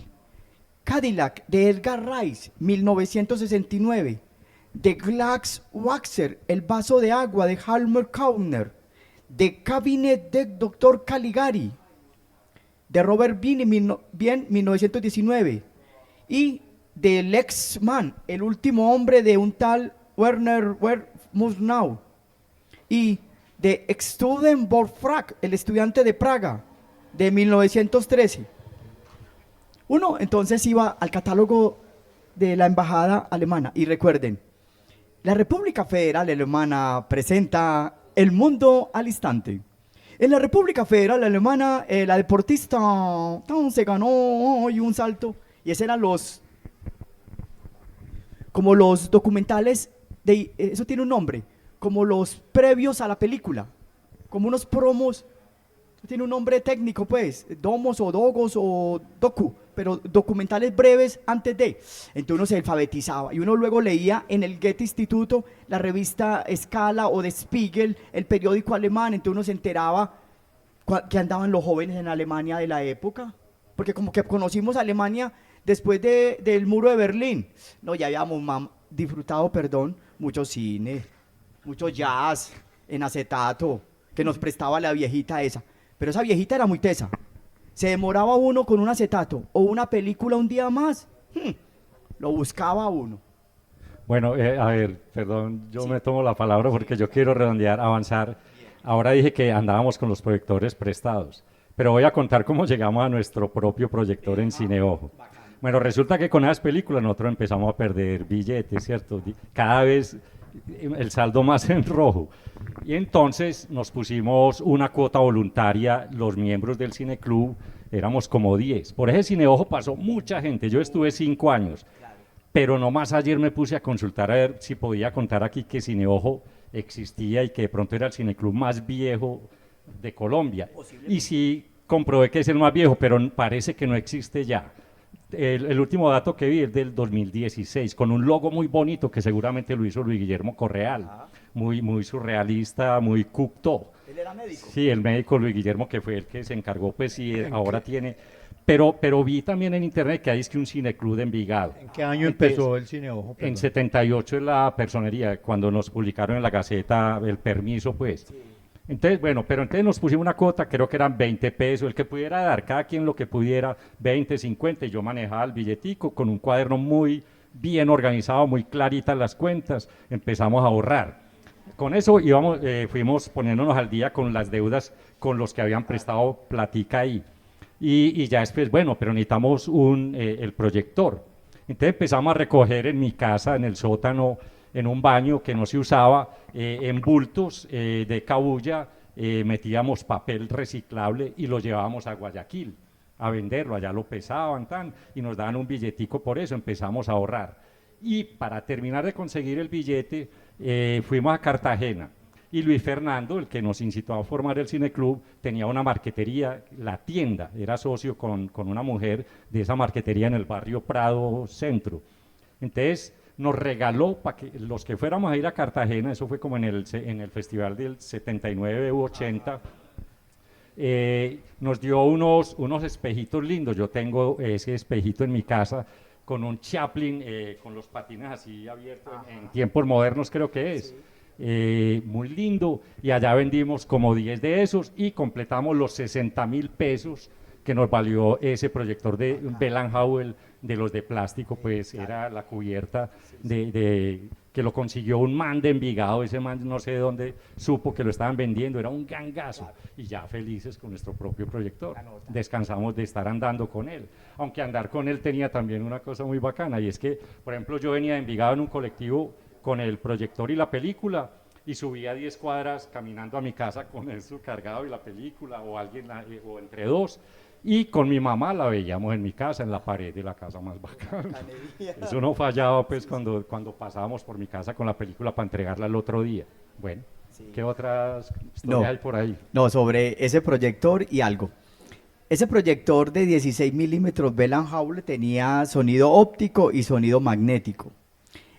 Speaker 4: Cadillac, de Edgar Rice, 1969. The Glass Waxer, El vaso de agua, de Halmer Kauner. The Cabinet de Dr. Caligari, de Robert Bien, 1919. Y de Lex Mann, El último hombre, de un tal Werner Musnau. Y de Studenborg, El estudiante de Praga, de 1913. Uno entonces iba al catálogo de la embajada alemana y recuerden, la República Federal Alemana presenta El mundo al instante. En la República Federal Alemana, la deportista se ganó hoy un salto, y esos eran como los documentales, eso tiene un nombre, como los previos a la película, como unos promos, tiene un nombre técnico pues, domos o dogos o docu, pero documentales breves antes de. Entonces uno se alfabetizaba y uno luego leía en el Goethe Instituto la revista Scala o de Spiegel, el periódico alemán. Entonces uno se enteraba que andaban los jóvenes en Alemania de la época, porque como que conocimos Alemania después del muro de Berlín. No, ya habíamos disfrutado, mucho cine, mucho jazz en acetato que nos prestaba la viejita esa. Pero esa viejita era muy tesa. Se demoraba uno con un acetato o una película un día más, lo buscaba uno.
Speaker 6: Bueno, a ver, perdón, yo me tomo la palabra porque yo quiero redondear, avanzar. Ahora dije que andábamos con los proyectores prestados, pero voy a contar cómo llegamos a nuestro propio proyector en Cineojo. Bueno, resulta que con esas películas nosotros empezamos a perder billetes, ¿cierto? Cada vez el saldo más en rojo. Y entonces nos pusimos una cuota voluntaria, los miembros del Cineclub, éramos como 10. Por ese Cineojo pasó mucha gente, yo estuve 5 años, pero nomás ayer me puse a consultar a ver si podía contar aquí que Cineojo existía y que de pronto era el cineclub más viejo de Colombia. Y sí comprobé que es el más viejo, pero parece que no existe ya. El último dato que vi es del 2016, con un logo muy bonito que seguramente lo hizo Luis Guillermo Correal, muy surrealista, muy Cocteau.
Speaker 4: ¿Él era médico?
Speaker 6: Sí, el médico Luis Guillermo, que fue el que se encargó, pues sí, ahora tiene... Pero vi también en internet que hay un cineclub de Envigado.
Speaker 5: ¿En qué año empezó el Cineojo?
Speaker 6: En 78 es la personería, cuando nos publicaron en la Gaceta el permiso, pues. Sí. Entonces, bueno, pero entonces nos pusimos una cuota, creo que eran 20 pesos, el que pudiera dar, cada quien lo que pudiera, 20, 50, y yo manejaba el billetico con un cuaderno muy bien organizado, muy claritas las cuentas, empezamos a ahorrar. Con eso íbamos, fuimos poniéndonos al día con las deudas con los que habían prestado platica ahí. Y ya después, bueno, pero necesitamos el proyector. Entonces empezamos a recoger en mi casa, en el sótano, en un baño que no se usaba, en bultos de cabuya, metíamos papel reciclable y lo llevábamos a Guayaquil a venderlo. Allá lo pesaban y nos daban un billetico por eso, empezamos a ahorrar. Y para terminar de conseguir el billete, fuimos a Cartagena. Y Luis Fernando, el que nos incitó a formar el Cineclub, tenía una marquetería, La Tienda, era socio con una mujer de esa marquetería en el barrio Prado Centro. Entonces nos regaló, para que los que fuéramos a ir a Cartagena, eso fue como en el festival del 79 u 80, nos dio unos espejitos lindos. Yo tengo ese espejito en mi casa con un Chaplin, con los patines así abiertos, en tiempos modernos creo que es. Sí. muy lindo, y allá vendimos como 10 de esos y completamos los 60.000 pesos que nos valió ese proyector de Bell Howell, de los de plástico, pues era la cubierta que lo consiguió un man de Envigado. Ese man no sé de dónde supo que lo estaban vendiendo, era un gangazo, y ya felices con nuestro propio proyector. Descansamos de estar andando con él, aunque andar con él tenía también una cosa muy bacana, y es que, por ejemplo, yo venía de Envigado en un colectivo con el proyector y la película, y subía 10 cuadras caminando a mi casa con eso cargado y la película, o alguien, o entre dos, y con mi mamá la veíamos en mi casa, en la pared de la casa más bacana. Eso no fallaba, pues, cuando pasábamos por mi casa con la película para entregarla el otro día. Bueno, ¿qué otras historias hay por ahí?
Speaker 4: No, sobre ese proyector y algo. Ese proyector de 16 milímetros Bell Howell tenía sonido óptico y sonido magnético.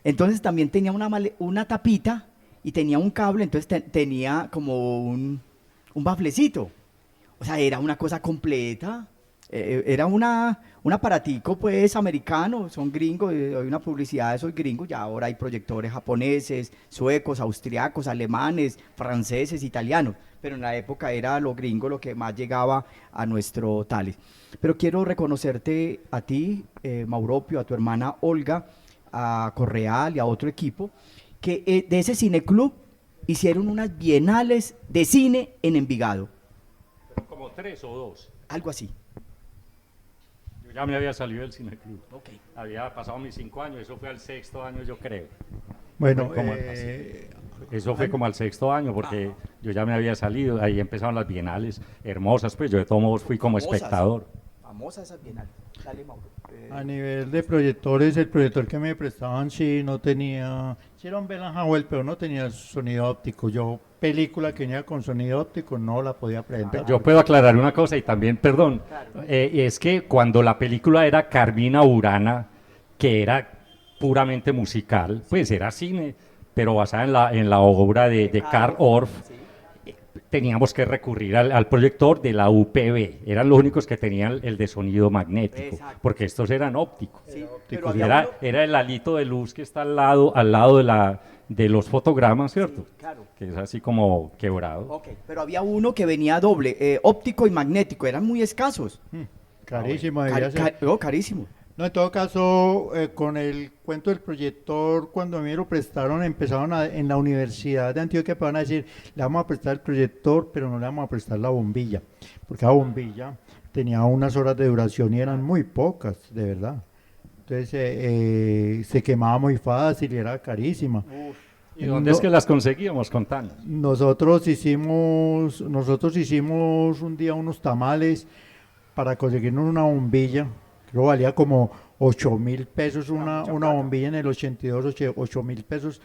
Speaker 4: Entonces también tenía una tapita y tenía un cable, entonces tenía como un baflecito. O sea, era una cosa completa, era un aparatico pues americano, son gringos, hay una publicidad de esos gringos, ya ahora hay proyectores japoneses, suecos, austriacos, alemanes, franceses, italianos, pero en la época era lo gringo lo que más llegaba a nuestro Tales. Pero quiero reconocerte a ti, Mauropio, a tu hermana Olga, a Correal y a otro equipo, que de ese cineclub hicieron unas bienales de cine en Envigado.
Speaker 6: Como 3 o 2.
Speaker 4: Algo así.
Speaker 6: Yo ya me había salido del cineclub.
Speaker 4: Okay.
Speaker 6: Había pasado mis 5 años, eso fue al 6.º año, yo creo.
Speaker 5: Bueno,
Speaker 6: Eso fue como al 6.º año, porque yo ya me había salido, ahí empezaron las bienales hermosas, pues yo de todos modos fui como espectador.
Speaker 4: Famosas esas bienales. Dale, Mauro.
Speaker 5: a nivel de proyectores, el proyector que me prestaban sí no tenía, sí era un Bell Howell, pero no tenía sonido óptico. Yo película que venía con sonido óptico no la podía presentar.
Speaker 6: Yo puedo aclarar una cosa y también, perdón, es que cuando la película era Carmina Burana, que era puramente musical, pues era cine, pero basada en la obra de Karl Orff, teníamos que recurrir al proyector de la UPB, eran los únicos que tenían el de sonido magnético, porque estos eran ópticos.
Speaker 4: Sí,
Speaker 6: Era el alito de luz que está al lado de los fotogramas, ¿cierto?
Speaker 4: Sí, claro.
Speaker 6: Que es así como quebrado.
Speaker 4: Okay. Pero había uno que venía doble, óptico y magnético, eran muy escasos.
Speaker 5: Carísimo debía ser.
Speaker 4: Carísimo.
Speaker 5: No, en todo caso, con el cuento del proyector, cuando a mí me lo prestaron, empezaron en la Universidad de Antioquia, van a decir, le vamos a prestar el proyector, pero no le vamos a prestar la bombilla, porque la bombilla tenía unas horas de duración y eran muy pocas, de verdad. Entonces se quemaba muy fácil y era carísima.
Speaker 6: ¿Y dónde es que las conseguíamos? Contanos.
Speaker 5: Nosotros hicimos un día unos tamales para conseguirnos una bombilla. Creo valía como 8.000 pesos una bombilla en el 82, 8.000 pesos.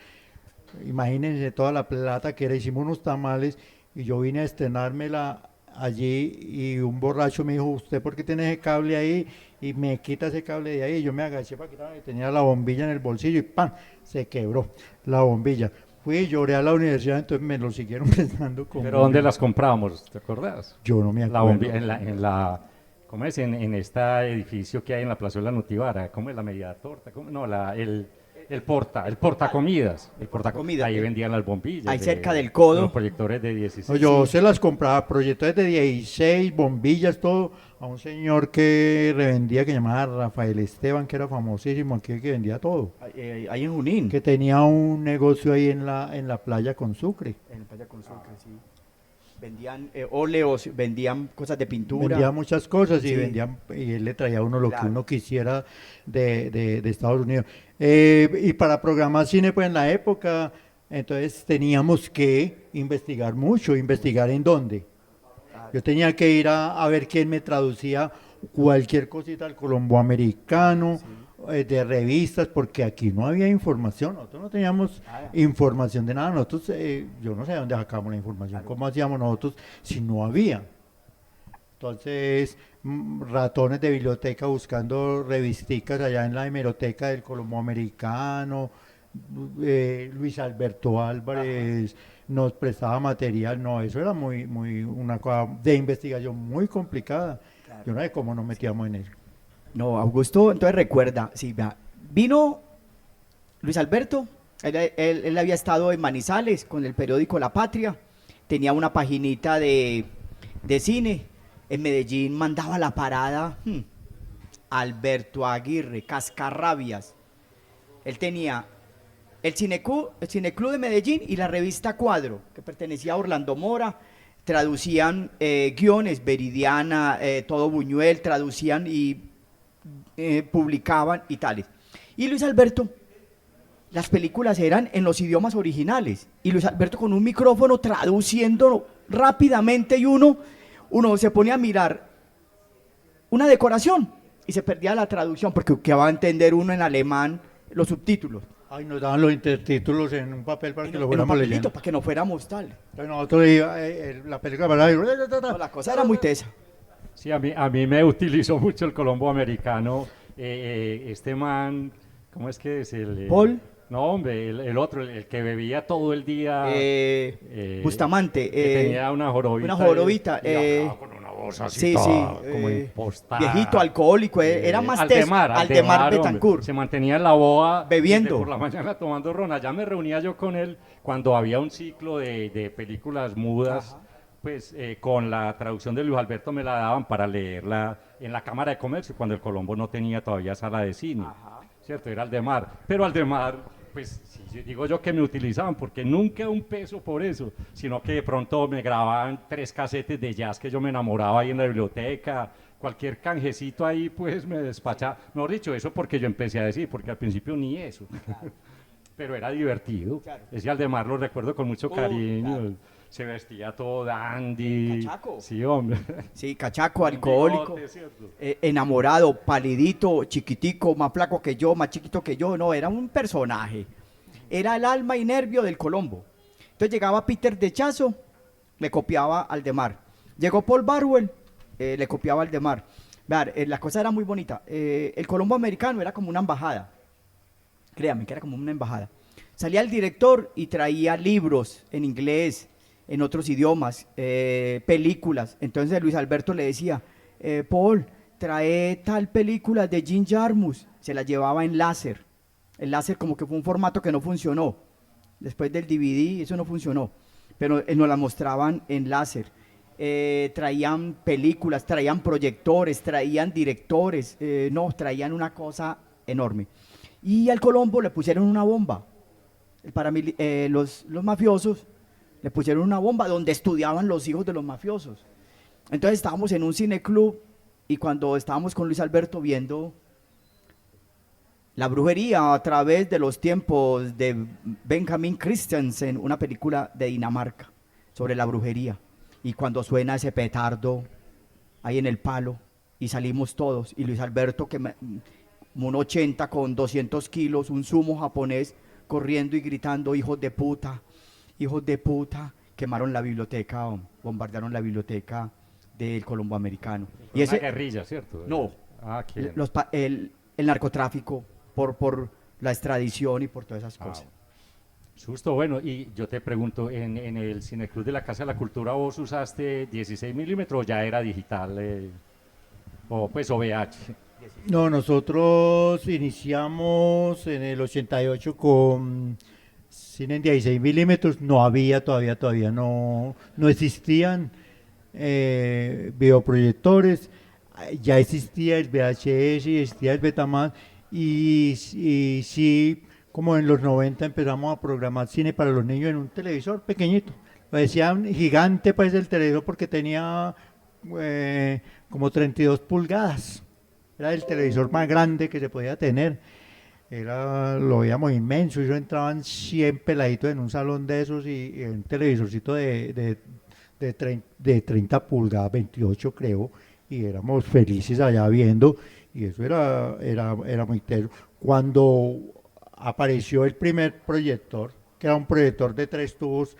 Speaker 5: Imagínense toda la plata que era. Hicimos unos tamales y yo vine a estrenármela allí y un borracho me dijo, ¿usted por qué tiene ese cable ahí? Y me quita ese cable de ahí. Y yo me agaché para quitarme, tenía la bombilla en el bolsillo y ¡pam! Se quebró la bombilla. Fui y lloré a la universidad, entonces me lo siguieron prestando.
Speaker 6: ¿Pero dónde las comprábamos? ¿Te acordás?
Speaker 5: Yo no me acuerdo.
Speaker 6: La bombilla, ¿cómo es? En este edificio que hay en la Plazuela Nutibara, ¿cómo es la media torta? No, el portacomidas. Ahí vendían las bombillas.
Speaker 4: Ahí cerca del codo.
Speaker 6: Los proyectores de 16.
Speaker 5: No, yo se las compraba, proyectores de 16, bombillas, todo, a un señor que revendía, que llamaba Rafael Esteban, que era famosísimo aquí, que vendía todo.
Speaker 4: Ahí en Junín.
Speaker 5: Que tenía un negocio ahí en la playa con Sucre.
Speaker 4: En la playa con Sucre, sí. Vendían óleos, vendían cosas de pintura.
Speaker 5: Vendía muchas cosas y
Speaker 4: Sí.
Speaker 5: y él le traía a uno lo que uno quisiera de Estados Unidos. Y para programar cine, pues en la época, entonces teníamos que investigar mucho, investigar en dónde. Yo tenía que ir a ver quién me traducía cualquier cosita al colomboamericano, de revistas, porque aquí no había información, nosotros no teníamos información de nada, nosotros, yo no sé de dónde sacábamos la información, cómo hacíamos nosotros si no había. Entonces, ratones de biblioteca buscando revisticas allá en la hemeroteca del colomboamericano, Luis Alberto Álvarez nos prestaba material, no, eso era una cosa de investigación muy complicada. Yo no sé cómo nos metíamos en eso.
Speaker 4: No, Augusto, entonces recuerda, sí, vea, vino Luis Alberto Él había estado en Manizales con el periódico La Patria, tenía una paginita de cine. En Medellín mandaba la parada Alberto Aguirre, Cascarrabias. Él tenía el Cineclub de Medellín y la revista Cuadro, que pertenecía a Orlando Mora. Traducían guiones, Veridiana, Todo Buñuel, traducían y publicaban y tales. Y Luis Alberto, las películas eran en los idiomas originales, y Luis Alberto con un micrófono traduciendo rápidamente, y uno se ponía a mirar una decoración y se perdía la traducción, porque ¿qué va a entender uno en alemán los subtítulos?
Speaker 5: Ay, nos daban los intertítulos en un papel para que lo
Speaker 4: En un
Speaker 5: fuéramos
Speaker 4: papelito,
Speaker 5: leyendo.
Speaker 4: para que no fuéramos tal.
Speaker 5: Entonces nosotros la película para
Speaker 4: No, la cosa era muy tesa.
Speaker 6: Sí, a mí me utilizó mucho el Colombo americano. Este man, ¿cómo es que es el?
Speaker 4: Paul.
Speaker 6: No, hombre, el otro, el que bebía todo el día.
Speaker 4: Bustamante.
Speaker 6: Que tenía una jorobita.
Speaker 4: Una jorobita.
Speaker 6: Y hablaba con una voz así
Speaker 4: Sí,
Speaker 6: toda,
Speaker 4: sí.
Speaker 6: como impostada.
Speaker 4: Viejito, alcohólico. Era más
Speaker 6: Aldemar,
Speaker 4: Aldemar
Speaker 6: hombre.
Speaker 4: Betancourt.
Speaker 6: Se mantenía en la boa.
Speaker 4: Bebiendo.
Speaker 6: Por la mañana tomando ron. Allá me reunía yo con él cuando había un ciclo de películas mudas.
Speaker 4: Ajá.
Speaker 6: Pues con la traducción de Luis Alberto me la daban para leerla en la Cámara de Comercio, cuando el Colombo no tenía todavía sala de cine, ¿cierto? Era Aldemar, pero Aldemar, pues sí, digo yo que me utilizaban, porque nunca un peso por eso, sino que de pronto me grababan 3 casetes de jazz que yo me enamoraba ahí en la biblioteca, cualquier canjecito ahí pues me despachaba, mejor dicho, eso porque yo empecé a decir, porque al principio ni eso. Pero era divertido. Claro. Ese Aldemar lo recuerdo con mucho cariño. Claro. Se vestía todo dandy.
Speaker 4: Cachaco.
Speaker 6: Sí, hombre.
Speaker 4: Sí, cachaco, alcohólico.
Speaker 6: Bigote,
Speaker 4: enamorado, palidito, chiquitico, más flaco que yo, más chiquito que yo. No, era un personaje. Era el alma y nervio del Colombo. Entonces llegaba Peter de Chazo, le copiaba a Aldemar. Llegó Paul Barwell, le copiaba a Aldemar. Vean, la cosa era muy bonita. El Colombo americano era como una embajada. Créanme que era como una embajada. Salía el director y traía libros en inglés, en otros idiomas, películas. Entonces Luis Alberto le decía, Paul, trae tal película de Jim Jarmusch. Se la llevaba en láser. El láser como que fue un formato que no funcionó. Después del DVD eso no funcionó. Pero nos la mostraban en láser. Traían películas, traían proyectores, traían directores. Traían una cosa enorme. Y al Colombo le pusieron una bomba. Los mafiosos le pusieron una bomba donde estudiaban los hijos de los mafiosos. Entonces estábamos en un cineclub y cuando estábamos con Luis Alberto viendo La brujería a través de los tiempos de Benjamin Christensen, una película de Dinamarca sobre la brujería, y cuando suena ese petardo ahí en el palo y salimos todos, y Luis Alberto un 80 con 200 kilos, un sumo japonés, corriendo y gritando, hijos de puta, quemaron la biblioteca, bombardearon la biblioteca del Colombo americano.
Speaker 6: Y esa guerrilla, ¿cierto?
Speaker 4: No, el narcotráfico, por la extradición y por todas esas cosas.
Speaker 6: Susto, bueno, y yo te pregunto, en el Cineclub de la Casa de la Cultura, ¿vos usaste 16 milímetros o ya era digital, o VH?
Speaker 5: No, nosotros iniciamos en el 88 con cine en 16 milímetros, no había todavía no existían videoproyectores, ya existía el VHS, existía el Betamax, y sí, como en los 90 empezamos a programar cine para los niños en un televisor pequeño. Lo decían gigante pues el televisor porque tenía como 32 pulgadas. Era el televisor más grande que se podía tener. Lo veíamos inmenso. Y entraban 100 peladitos en un salón de esos y un televisorcito de 30 pulgadas, 28 creo. Y éramos felices allá viendo. Y eso era muy teso. Cuando apareció el primer proyector, que era un proyector de 3 tubos,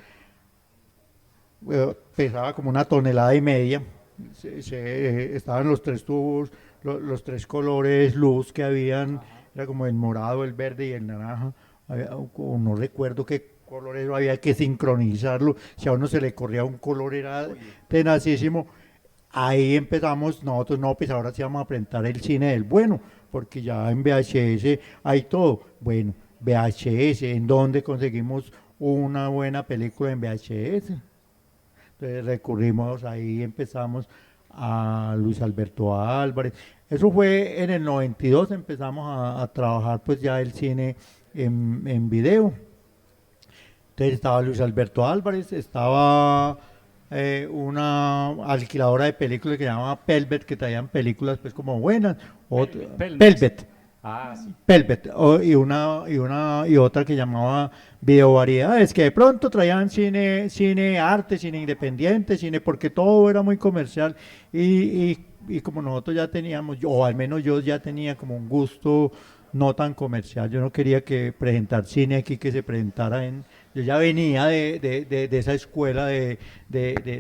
Speaker 5: pesaba como 1,5 toneladas. Estaban los 3 tubos, los 3 colores luz que habían, era como el morado, el verde y el naranja. No recuerdo qué colores había que sincronizarlo. Si a uno se le corría un color era tenacísimo. Ahí empezamos nosotros, pues ahora sí vamos a presentar el cine del bueno, porque ya en VHS hay todo. Bueno, VHS, ¿en dónde conseguimos una buena película en VHS? Entonces recurrimos, ahí empezamos a Luis Alberto Álvarez. Eso fue en el 92, empezamos a trabajar pues ya el cine en video. Entonces estaba Luis Alberto Álvarez, estaba una alquiladora de películas que se llamaba Pelvet, que traían películas pues como buenas. Pelvet.
Speaker 6: Ah, sí.
Speaker 5: Pelvet, y otra que llamaba Video Variedades, que de pronto traían cine arte, cine independiente, cine, porque todo era muy comercial y como nosotros ya teníamos, o al menos yo ya tenía como un gusto no tan comercial, yo no quería que presentar cine aquí, que se presentara yo ya venía de esa escuela de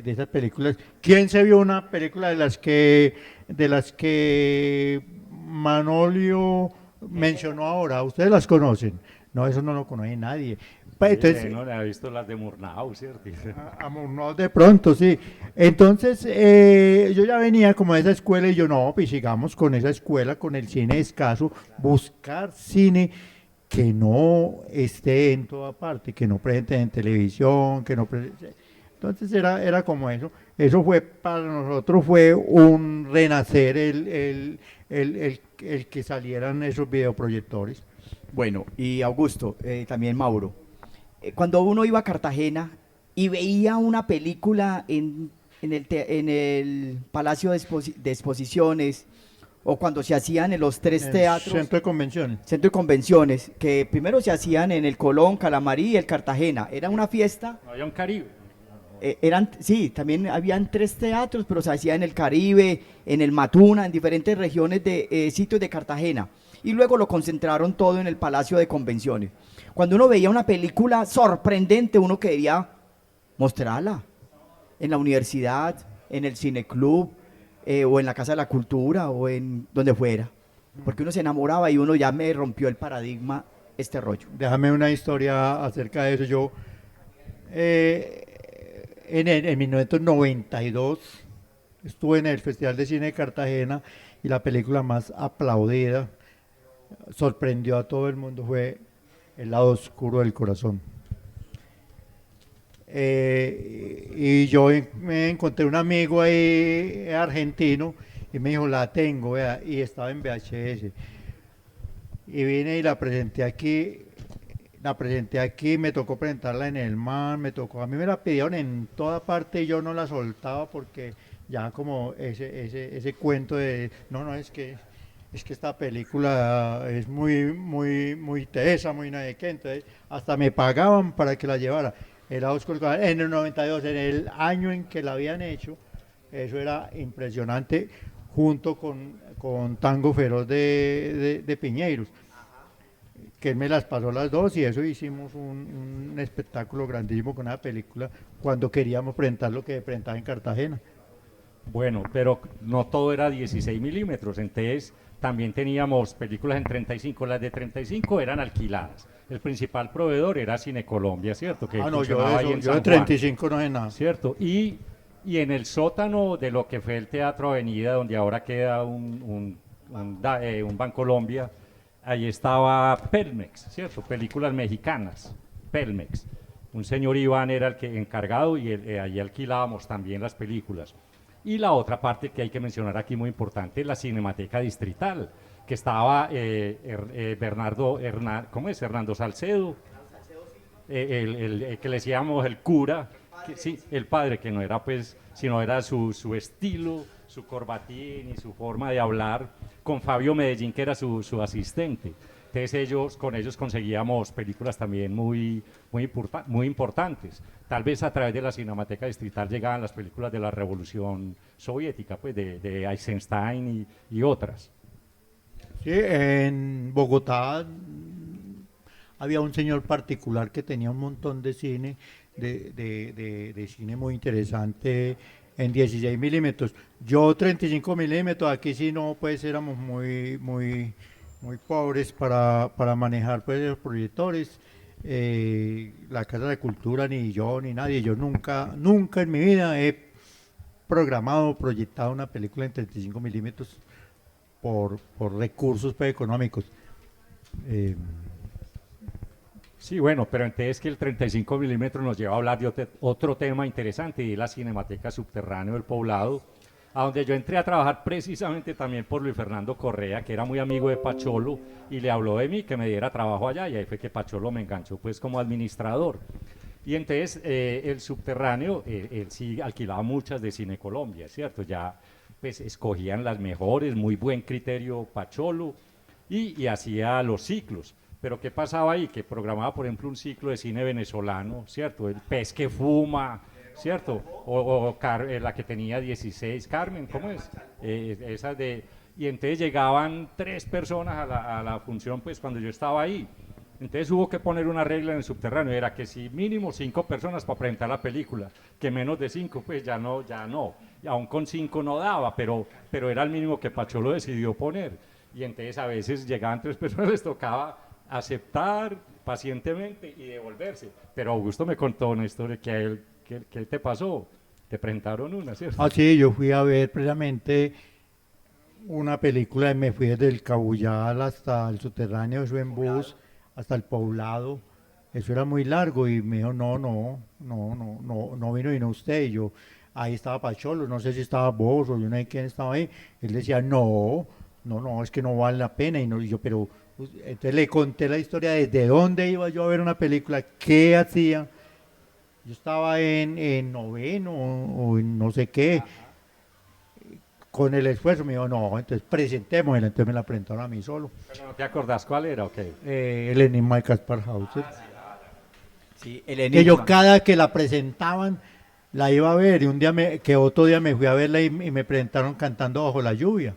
Speaker 5: esas películas. ¿Quién se vio una película de las que Manolio mencionó ahora? ¿Ustedes las conocen? No, eso no lo conoce nadie. Pues, entonces,
Speaker 6: No le ha visto las de Murnau, ¿cierto?
Speaker 5: a Murnau de pronto, sí. Entonces, yo ya venía como de esa escuela y yo, no, pues sigamos con esa escuela, con el cine escaso, buscar cine que no esté en toda parte, que no presente en televisión, que no presente. Entonces era como eso. Eso fue para nosotros, fue un renacer el que salieran esos videoproyectores.
Speaker 4: Bueno, y Augusto, también Mauro, cuando uno iba a Cartagena y veía una película en el Palacio de Exposiciones, o cuando se hacían en los tres teatros,
Speaker 5: Centro de Convenciones.
Speaker 4: centro de convenciones, que primero se hacían en el Colón, Calamarí y el Cartagena, era una fiesta.
Speaker 6: No había un Caribe.
Speaker 4: Sí, también habían 3 teatros, pero se hacía en el Caribe, en el Matuna, en diferentes regiones de sitios de Cartagena. Y luego lo concentraron todo en el Palacio de Convenciones. Cuando uno veía una película sorprendente, uno quería mostrarla en la universidad, en el cineclub, o en la Casa de la Cultura, o en donde fuera. Porque uno se enamoraba y uno ya me rompió el paradigma este rollo.
Speaker 5: Déjame una historia acerca de eso. Yo, en 1992, estuve en el Festival de Cine de Cartagena y la película más aplaudida, sorprendió a todo el mundo, fue El lado oscuro del corazón. Y yo me encontré un amigo ahí argentino y me dijo, la tengo, vea, y estaba en VHS. Y vine y la presenté aquí, me tocó presentarla en el MAN, a mí me la pidieron en toda parte y yo no la soltaba porque ya como ese cuento de, no, es que esta película es muy tesa, muy no sé qué, entonces hasta me pagaban para que la llevara. Era Oscar en el 92, en el año en que la habían hecho, eso era impresionante, junto con Tango Feroz de Piñeiros, que él me las pasó las dos y eso hicimos un espectáculo grandísimo con esa película cuando queríamos presentar lo que presentaba en Cartagena.
Speaker 6: Bueno, pero no todo era 16 milímetros, entonces también teníamos películas en 35, las de 35 eran alquiladas. El principal proveedor era Cine Colombia, ¿cierto? Que
Speaker 5: yo de 35 no sé nada.
Speaker 6: ¿Cierto? Y en el sótano de lo que fue el Teatro Avenida, donde ahora queda un Bancolombia, ahí estaba Pelmex, ¿cierto? Películas mexicanas, Pelmex. Un señor Iván era el que encargado y allí alquilábamos también las películas. Y la otra parte que hay que mencionar aquí muy importante, la Cinemateca Distrital, que estaba Hernando Salcedo, el que le decíamos el cura, sí, el padre, que no era pues, sino era su estilo, su corbatín y su forma de hablar, con Fabio Medellín, que era su asistente. Entonces con ellos conseguíamos películas también muy importantes. Tal vez a través de la Cinemateca Distrital llegaban las películas de la Revolución Soviética, pues de Eisenstein y otras.
Speaker 5: Sí, en Bogotá había un señor particular que tenía un montón de cine, de cine muy interesante en 16 milímetros. Yo 35 milímetros, aquí sí no, pues éramos muy pobres para manejar pues los proyectores. La Casa de Cultura, ni yo, ni nadie, yo nunca en mi vida he proyectado una película en 35 milímetros por recursos pues, económicos.
Speaker 6: Sí, bueno, pero entonces que el 35 milímetros nos lleva a hablar de otro tema interesante y es la Cinemateca Subterránea del Poblado, a donde yo entré a trabajar precisamente también por Luis Fernando Correa, que era muy amigo de Pacholo y le habló de mí que me diera trabajo allá, y ahí fue que Pacholo me enganchó pues como administrador. Y entonces el Subterráneo, él sí alquilaba muchas de Cine Colombia, ¿cierto? Ya pues escogían las mejores, muy buen criterio Pacholo, y hacía los ciclos. Pero ¿qué pasaba ahí? Que programaba, por ejemplo, un ciclo de cine venezolano, ¿cierto? El pez que fuma, ¿cierto? La que tenía 16, Carmen, ¿cómo es? Esa de... Y entonces llegaban 3 personas a la función, pues, cuando yo estaba ahí. Entonces hubo que poner una regla en el Subterráneo, era que si mínimo 5 personas para presentar la película, que menos de 5, pues ya no. Y aún con 5 no daba, pero era el mínimo que Pacholo decidió poner. Y entonces a veces llegaban 3 personas, les tocaba aceptar pacientemente y devolverse. Pero Augusto me contó una historia que te pasó. Te presentaron una, ¿cierto?
Speaker 5: Ah, sí, yo fui a ver precisamente una película y me fui desde el Cabullal hasta el Subterráneo, eso en bus, hasta el Poblado. Eso era muy largo y me dijo, no vino usted. Y yo, ahí estaba Pacholo, no sé si estaba vos o yo no sé quién estaba ahí. Él decía, no, es que no vale la pena. Y yo, pero... Entonces le conté la historia desde dónde iba yo a ver una película, qué hacía. Yo estaba en noveno o en no sé qué. Con el esfuerzo me dijo, no, entonces presentémosla. Entonces me la presentaron a mí solo.
Speaker 6: ¿Pero no te acordás cuál era o qué?
Speaker 5: El Enigma de Caspar Hauser.
Speaker 4: Sí, el
Speaker 5: Que yo
Speaker 4: enigma.
Speaker 5: cada que la presentaban la iba a ver y que otro día me fui a verla y me presentaron Cantando Bajo la Lluvia.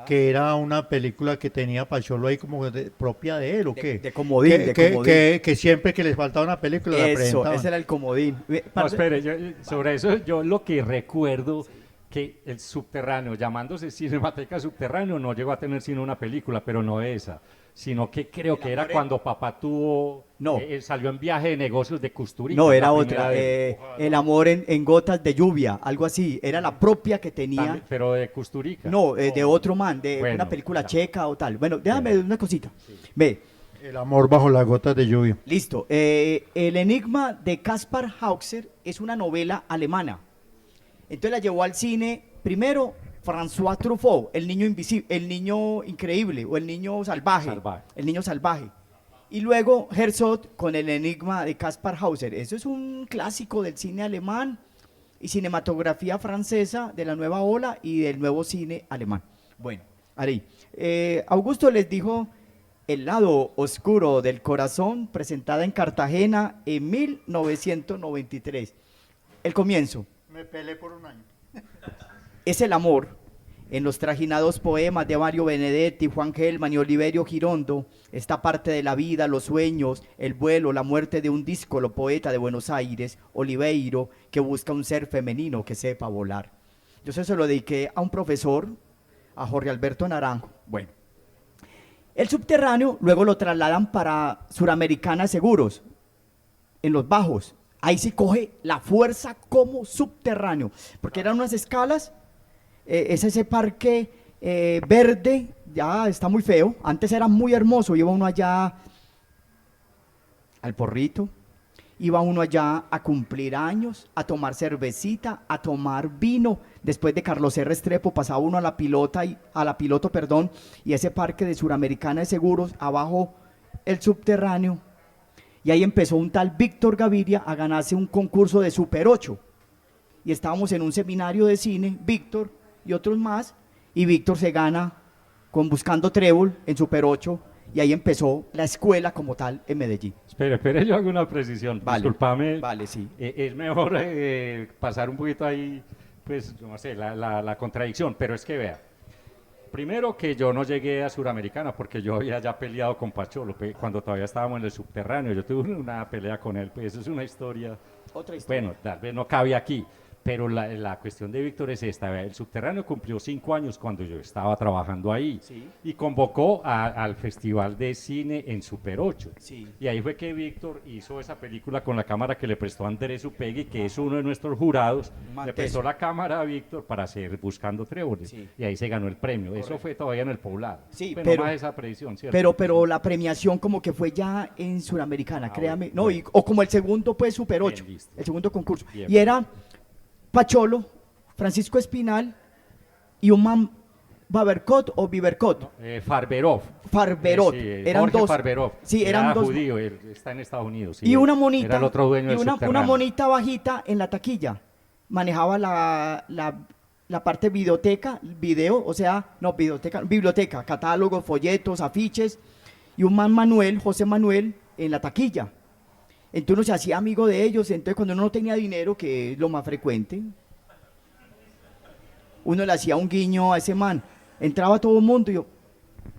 Speaker 5: Que era una película que tenía Pacholo ahí como propia de él, ¿o qué?
Speaker 4: De comodín, de comodín.
Speaker 5: Que siempre que les faltaba una película la
Speaker 4: Eso,
Speaker 5: presentaban.
Speaker 4: ese era el comodín.
Speaker 6: No, espere, sobre eso yo lo que recuerdo que el Subterráneo, llamándose Cinemateca Subterráneo, no llegó a tener sino una película, pero no esa, sino que creo que era cuando papá tuvo,
Speaker 4: No.
Speaker 6: Salió en viaje de negocios de Custurica.
Speaker 4: No, era
Speaker 6: la
Speaker 4: otra.
Speaker 6: primera vez.
Speaker 4: El amor en gotas de lluvia, algo así. Era la propia que tenía.
Speaker 6: También, pero de Custurica.
Speaker 4: No, de otro man, de
Speaker 6: Bueno,
Speaker 4: una película
Speaker 6: ya.
Speaker 4: checa o tal. Bueno, déjame
Speaker 6: Bueno.
Speaker 4: una cosita. Ve,
Speaker 5: El amor bajo las gotas de lluvia.
Speaker 4: listo. El enigma de Caspar Hauser es una novela alemana. Entonces la llevó al cine primero François Truffaut, el niño invisible, el niño increíble o el niño salvaje,
Speaker 6: Salvaje.
Speaker 4: el niño salvaje. Y luego Herzog con el enigma de Caspar Hauser. Eso es un clásico del cine alemán y cinematografía francesa de la nueva ola y del nuevo cine alemán. Bueno, Ari, Augusto les dijo El lado oscuro del corazón, presentada en Cartagena en 1993. El comienzo.
Speaker 5: Me peleé por un año.
Speaker 4: Es el amor en los trajinados poemas de Mario Benedetti, Juan Gelman y Oliverio Girondo, esta parte de la vida, los sueños, el vuelo, la muerte de un díscolo poeta de Buenos Aires, Oliveiro, que busca un ser femenino que sepa volar. Yo se lo dediqué a un profesor, a Jorge Alberto Naranjo. Bueno, el Subterráneo luego lo trasladan para Suramericana Seguros, en los bajos. Ahí se coge la fuerza como subterráneo, porque eran unas escalas. Es ese parque verde, ya está muy feo. Antes era muy hermoso, iba uno allá al Porrito, iba uno allá a cumplir años, a tomar cervecita, a tomar vino. Después de Carlos R. Restrepo pasaba uno a la Piloto, y ese parque de Suramericana de Seguros, abajo el Subterráneo. Y ahí empezó un tal Víctor Gaviria a ganarse un concurso de Super 8. Y estábamos en un seminario de cine, Víctor y otros más, y Víctor se gana con Buscando Trébol en Super 8, y ahí empezó la escuela como tal en Medellín.
Speaker 6: Espere, yo hago una precisión.
Speaker 4: Vale,
Speaker 6: Disculpame.
Speaker 4: vale, sí.
Speaker 6: Es mejor pasar un poquito ahí, pues, no sé, la contradicción, pero es que vea. Primero que yo no llegué a Suramericana porque yo había ya peleado con Pacholo cuando todavía estábamos en el Subterráneo. Yo tuve una pelea con él, pues eso es una historia.
Speaker 4: Otra historia.
Speaker 6: Bueno, tal vez no cabe aquí. Pero la cuestión de Víctor es esta, el Subterráneo cumplió 5 años cuando yo estaba trabajando ahí y convocó al Festival de Cine en Super 8. Y ahí fue que Víctor hizo esa película con la cámara que le prestó Andrés Upegui, que es uno de nuestros jurados, le prestó la cámara a Víctor para hacer Buscando Tréboles, y ahí se ganó el premio. Eso fue todavía en el Poblado.
Speaker 4: Sí,
Speaker 6: Bueno,
Speaker 4: pero,
Speaker 6: más esa predicción, ¿cierto?
Speaker 4: pero la premiación como que fue ya en Suramericana, créame.
Speaker 6: bueno,
Speaker 4: No,
Speaker 6: bueno.
Speaker 4: o como el segundo, pues, Super 8,
Speaker 6: listo.
Speaker 4: el segundo concurso.
Speaker 6: Bien.
Speaker 4: Y era Pacholo, Francisco Espinal y un man Babercot o Vivercot.
Speaker 6: Farberov.
Speaker 4: Farberot.
Speaker 6: Sí,
Speaker 4: Eran
Speaker 6: Jorge
Speaker 4: dos.
Speaker 6: Farberov.
Speaker 4: Sí,
Speaker 6: Era
Speaker 4: eran dos.
Speaker 6: judío, él está en Estados Unidos. sí,
Speaker 4: Y una monita.
Speaker 6: Era el otro dueño
Speaker 4: y
Speaker 6: del
Speaker 4: una
Speaker 6: Subterráneo.
Speaker 4: monita bajita en la taquilla. Manejaba la parte videoteca, video, o sea, no, biblioteca, catálogos, folletos, afiches. Y un man Manuel, José Manuel, en la taquilla. Entonces uno se hacía amigo de ellos. Entonces cuando uno no tenía dinero, que es lo más frecuente, uno le hacía un guiño a ese man. Entraba todo el mundo y yo,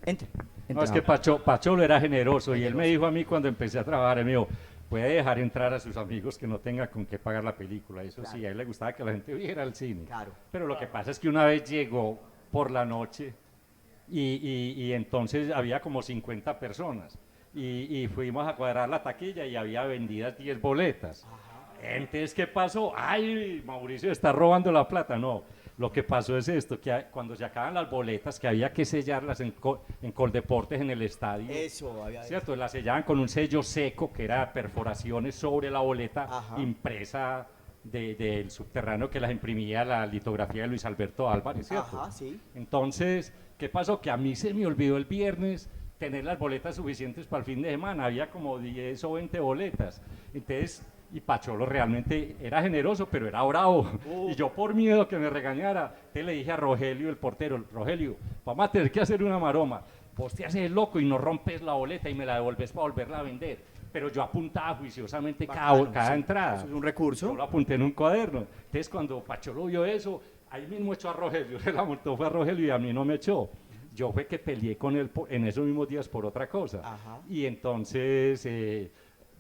Speaker 4: entre.
Speaker 6: No, es que Pacholo era generoso y él me dijo a mí cuando empecé a trabajar, él me dijo, puede dejar entrar a sus amigos que no tenga con qué pagar la película. Eso sí, a él le gustaba que la gente viera el cine.
Speaker 4: Claro.
Speaker 6: Pero lo que pasa es que una vez llegó por la noche y entonces había como 50 personas y fuimos a cuadrar la taquilla y había vendidas 10 boletas. Entonces, ¿qué pasó? ¡Ay, Mauricio está robando la plata! No, lo que pasó es esto, que cuando se acaban las boletas, que había que sellarlas en Coldeportes en el estadio.
Speaker 4: Eso, había
Speaker 6: ¿Cierto? Las sellaban con un sello seco, que era perforaciones sobre la boleta impresa del Subterráneo, que las imprimía la litografía de Luis Alberto Álvarez, ¿cierto?
Speaker 4: Ajá, sí.
Speaker 6: Entonces, ¿qué pasó? Que a mí se me olvidó el viernes tener las boletas suficientes para el fin de semana. Había como 10 o 20 boletas. Entonces, y Pacholo realmente era generoso, pero era bravo. Y yo, por miedo que me regañara, le dije a Rogelio, el portero, Rogelio, vamos a tener que hacer una maroma. Vos te haces el loco y no rompes la boleta y me la devolves para volverla a vender. Pero yo apuntaba juiciosamente cada entrada.
Speaker 4: Eso es un recurso.
Speaker 6: Yo lo apunté en un cuaderno. Entonces, cuando Pacholo vio eso, ahí mismo echó a Rogelio. Se la multó fue a Rogelio y a mí no me echó. Yo fue que peleé con él en esos mismos días por otra cosa. Y entonces,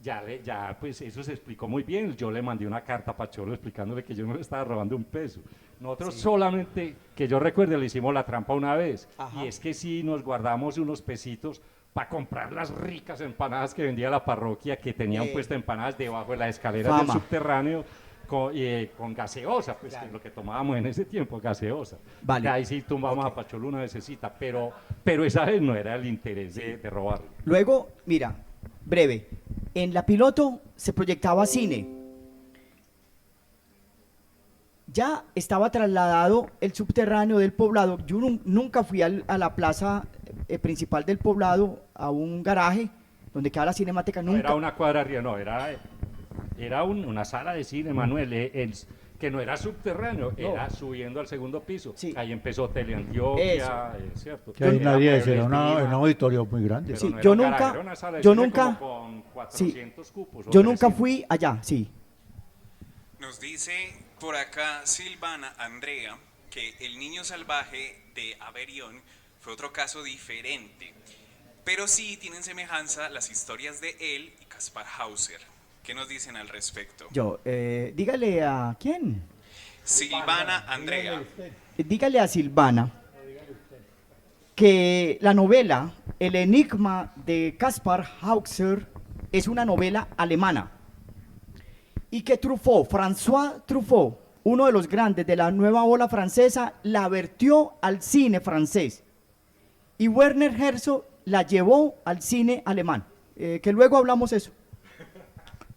Speaker 6: ya pues eso se explicó muy bien. Yo le mandé una carta a Pacholo explicándole que yo no le estaba robando un peso. Nosotros solamente, que yo recuerde, le hicimos la trampa una vez. Y es que sí nos guardamos unos pesitos para comprar las ricas empanadas que vendía la parroquia, que tenía un puesto de empanadas debajo de las escaleras del Subterráneo, con gaseosa, pues que lo que tomábamos en ese tiempo, gaseosa.
Speaker 4: Vale.
Speaker 6: Ahí sí tumbamos a Pacholo una vecesita, pero esa vez no era el interés de robarlo.
Speaker 4: Luego, mira, breve, en La Piloto se proyectaba cine. Ya estaba trasladado el Subterráneo del Poblado. Yo nunca fui a la plaza principal del Poblado, a un garaje donde queda la Cinemateca.
Speaker 6: No
Speaker 4: Nunca.
Speaker 6: era una cuadra arriba, no, era una sala de cine, Manuel, que no era subterráneo, era subiendo al segundo piso.
Speaker 4: Sí.
Speaker 6: Ahí empezó Teleantioquia, ¿cierto?
Speaker 5: Que ahí
Speaker 6: Era
Speaker 5: nadie
Speaker 6: Puebla
Speaker 5: era
Speaker 6: Espina,
Speaker 5: un auditorio muy grande.
Speaker 6: pero
Speaker 4: Sí,
Speaker 6: no era
Speaker 4: yo
Speaker 6: un
Speaker 4: nunca-
Speaker 6: garaje, era una sala de
Speaker 4: yo
Speaker 6: cine
Speaker 4: nunca-
Speaker 6: como con 400 cupos. o
Speaker 4: Yo nunca
Speaker 6: 300.
Speaker 4: fui allá, sí.
Speaker 7: Nos dice por acá Silvana Andrea que El Niño Salvaje de Averión fue otro caso diferente, pero sí tienen semejanza las historias de él y Kaspar Hauser. ¿Qué nos dicen al respecto?
Speaker 4: Dígale a quién.
Speaker 7: Silvana Andrea.
Speaker 4: Dígale a Silvana que la novela El Enigma de Kaspar Hauser es una novela alemana y que Truffaut, François Truffaut, uno de los grandes de la nueva ola francesa, la vertió al cine francés y Werner Herzog la llevó al cine alemán. Que luego hablamos eso.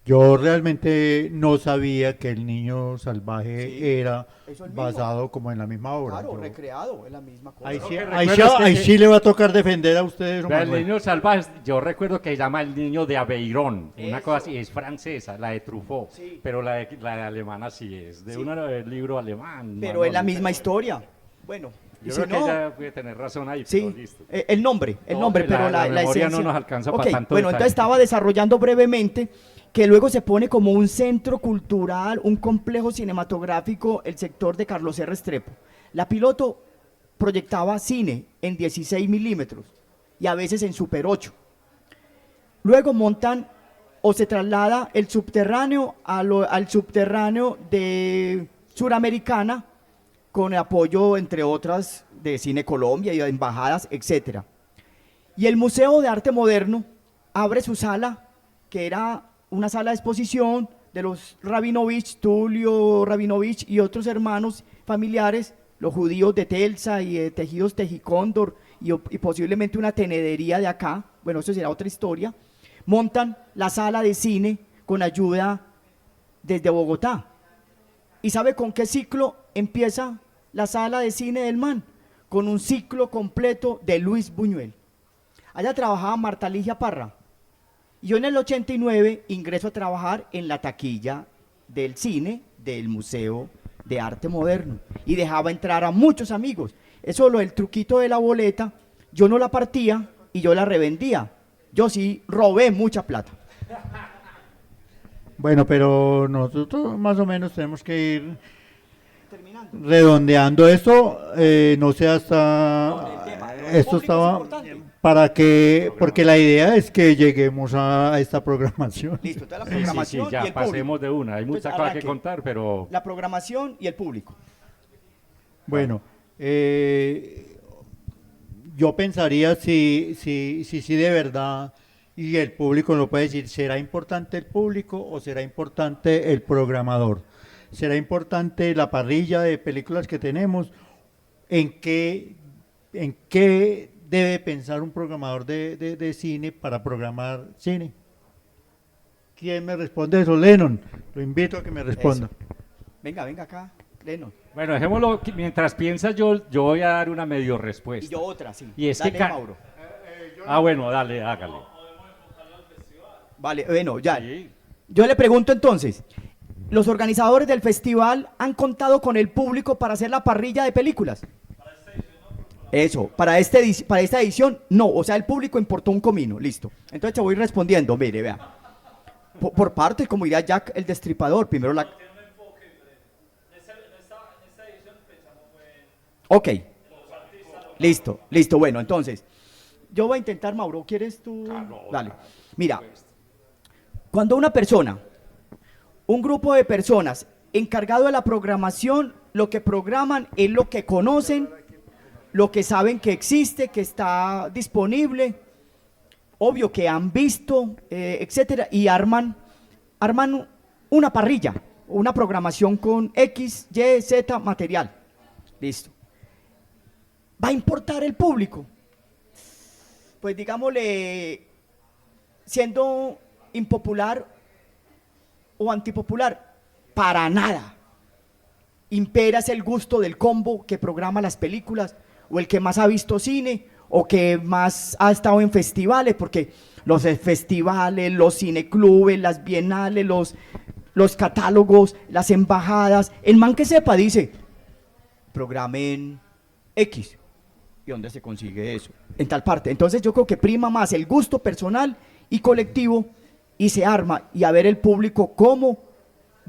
Speaker 5: Yo realmente no sabía que El Niño Salvaje
Speaker 4: Sí,
Speaker 5: era
Speaker 4: eso es mismo.
Speaker 5: basado como en la misma obra.
Speaker 4: Claro,
Speaker 5: Yo-
Speaker 4: recreado, es la misma cosa.
Speaker 5: ahí,
Speaker 6: Lo
Speaker 5: sí,
Speaker 6: que
Speaker 5: ahí
Speaker 6: recuerdo es que-
Speaker 5: ahí sí le va a tocar defender a ustedes.
Speaker 6: Vea, El
Speaker 5: Manuel.
Speaker 6: Niño Salvaje, yo recuerdo que se llama El Niño de Aveyron, una
Speaker 4: Eso.
Speaker 6: cosa así, es francesa, la de Truffaut,
Speaker 4: Sí.
Speaker 6: pero la de alemana sí es, de
Speaker 4: Sí.
Speaker 6: un libro alemán.
Speaker 4: Pero
Speaker 6: Manuel.
Speaker 4: es la misma historia. Bueno, y
Speaker 6: Yo
Speaker 4: si
Speaker 6: creo que
Speaker 4: no,
Speaker 6: ella puede tener razón ahí,
Speaker 4: sí,
Speaker 6: pero listo.
Speaker 4: el nombre,
Speaker 6: No,
Speaker 4: pero
Speaker 6: la
Speaker 4: la
Speaker 6: memoria
Speaker 4: esencia.
Speaker 6: no nos alcanza
Speaker 4: Ok,
Speaker 6: para tanto
Speaker 4: bueno,
Speaker 6: detalle.
Speaker 4: entonces estaba desarrollando brevemente que luego se pone como un centro cultural, un complejo cinematográfico, el sector de Carlos R. Restrepo. La Piloto proyectaba cine en 16 milímetros y a veces en Super 8. Luego montan o se traslada el subterráneo al subterráneo de suramericana, con el apoyo, entre otras, de Cine Colombia y de embajadas, etc. Y el Museo de Arte Moderno abre su sala, que era una sala de exposición de los Rabinovich, Tulio Rabinovich y otros hermanos familiares, los judíos de Telsa y de Tejidos Tejicóndor y posiblemente una tenedería de acá, bueno, eso será otra historia. Montan la sala de cine con ayuda desde Bogotá. ¿Y sabe con qué ciclo empieza la sala de cine del MAN? Con un ciclo completo de Luis Buñuel. Allá trabajaba Marta Ligia Parra. Y yo en el 89 ingreso a trabajar en la taquilla del cine del Museo de Arte Moderno. Y dejaba entrar a muchos amigos. Eso lo del truquito de la boleta, yo no la partía y yo la revendía. Yo sí robé mucha plata.
Speaker 5: Bueno, pero nosotros más o menos tenemos que ir redondeando esto, no sé hasta esto estaba para que, porque la idea es que lleguemos a esta programación.
Speaker 4: Listo, toda la
Speaker 6: Sí, sí, sí,
Speaker 4: programación y
Speaker 6: ya
Speaker 4: el
Speaker 6: pasemos
Speaker 4: público.
Speaker 6: de una. Hay
Speaker 4: Entonces,
Speaker 6: mucha cosa que
Speaker 4: arranque.
Speaker 6: contar, pero
Speaker 4: La programación y el público.
Speaker 5: Bueno, yo pensaría si de verdad, y el público lo puede decir, ¿será importante el público o será importante el programador? ¿Será importante la parrilla de películas que tenemos? ¿En qué debe pensar un programador de cine para programar cine? ¿Quién me responde eso? Lennon, lo invito a que me responda.
Speaker 4: Venga, venga acá, Lennon.
Speaker 6: bueno, dejémoslo. Mientras piensas, yo voy a dar una medio respuesta.
Speaker 4: Y yo otra, sí.
Speaker 6: Y es
Speaker 4: Dale,
Speaker 6: que
Speaker 4: Mauro.
Speaker 6: bueno, dale, hágale.
Speaker 4: Vale, bueno, ya.
Speaker 6: Sí.
Speaker 4: Yo le pregunto entonces, ¿los organizadores del festival han contado con el público para hacer la parrilla de películas? Eso, para esta edición, no, o sea, el público importó un comino, listo. Entonces te voy respondiendo, mire, vea. Por partes, como diría Jack el Destripador, primero la... Ok, listo, bueno, entonces, yo voy a intentar, Mauro, ¿quieres tú? Dale, mira, cuando una persona, un grupo de personas encargado de la programación, lo que programan es lo que conocen, lo que saben que existe, que está disponible, obvio que han visto, etcétera, y arman una parrilla, una programación con X, Y, Z material. Listo. ¿Va a importar el público? Pues digámosle, siendo impopular o antipopular, para nada. Impera es el gusto del combo que programa las películas, o el que más ha visto cine, o que más ha estado en festivales, porque los festivales, los cineclubes, las bienales, los catálogos, las embajadas, el man que sepa dice, programen X. ¿Y dónde se consigue eso? En tal parte. Entonces yo creo que prima más el gusto personal y colectivo y se arma y a ver el público cómo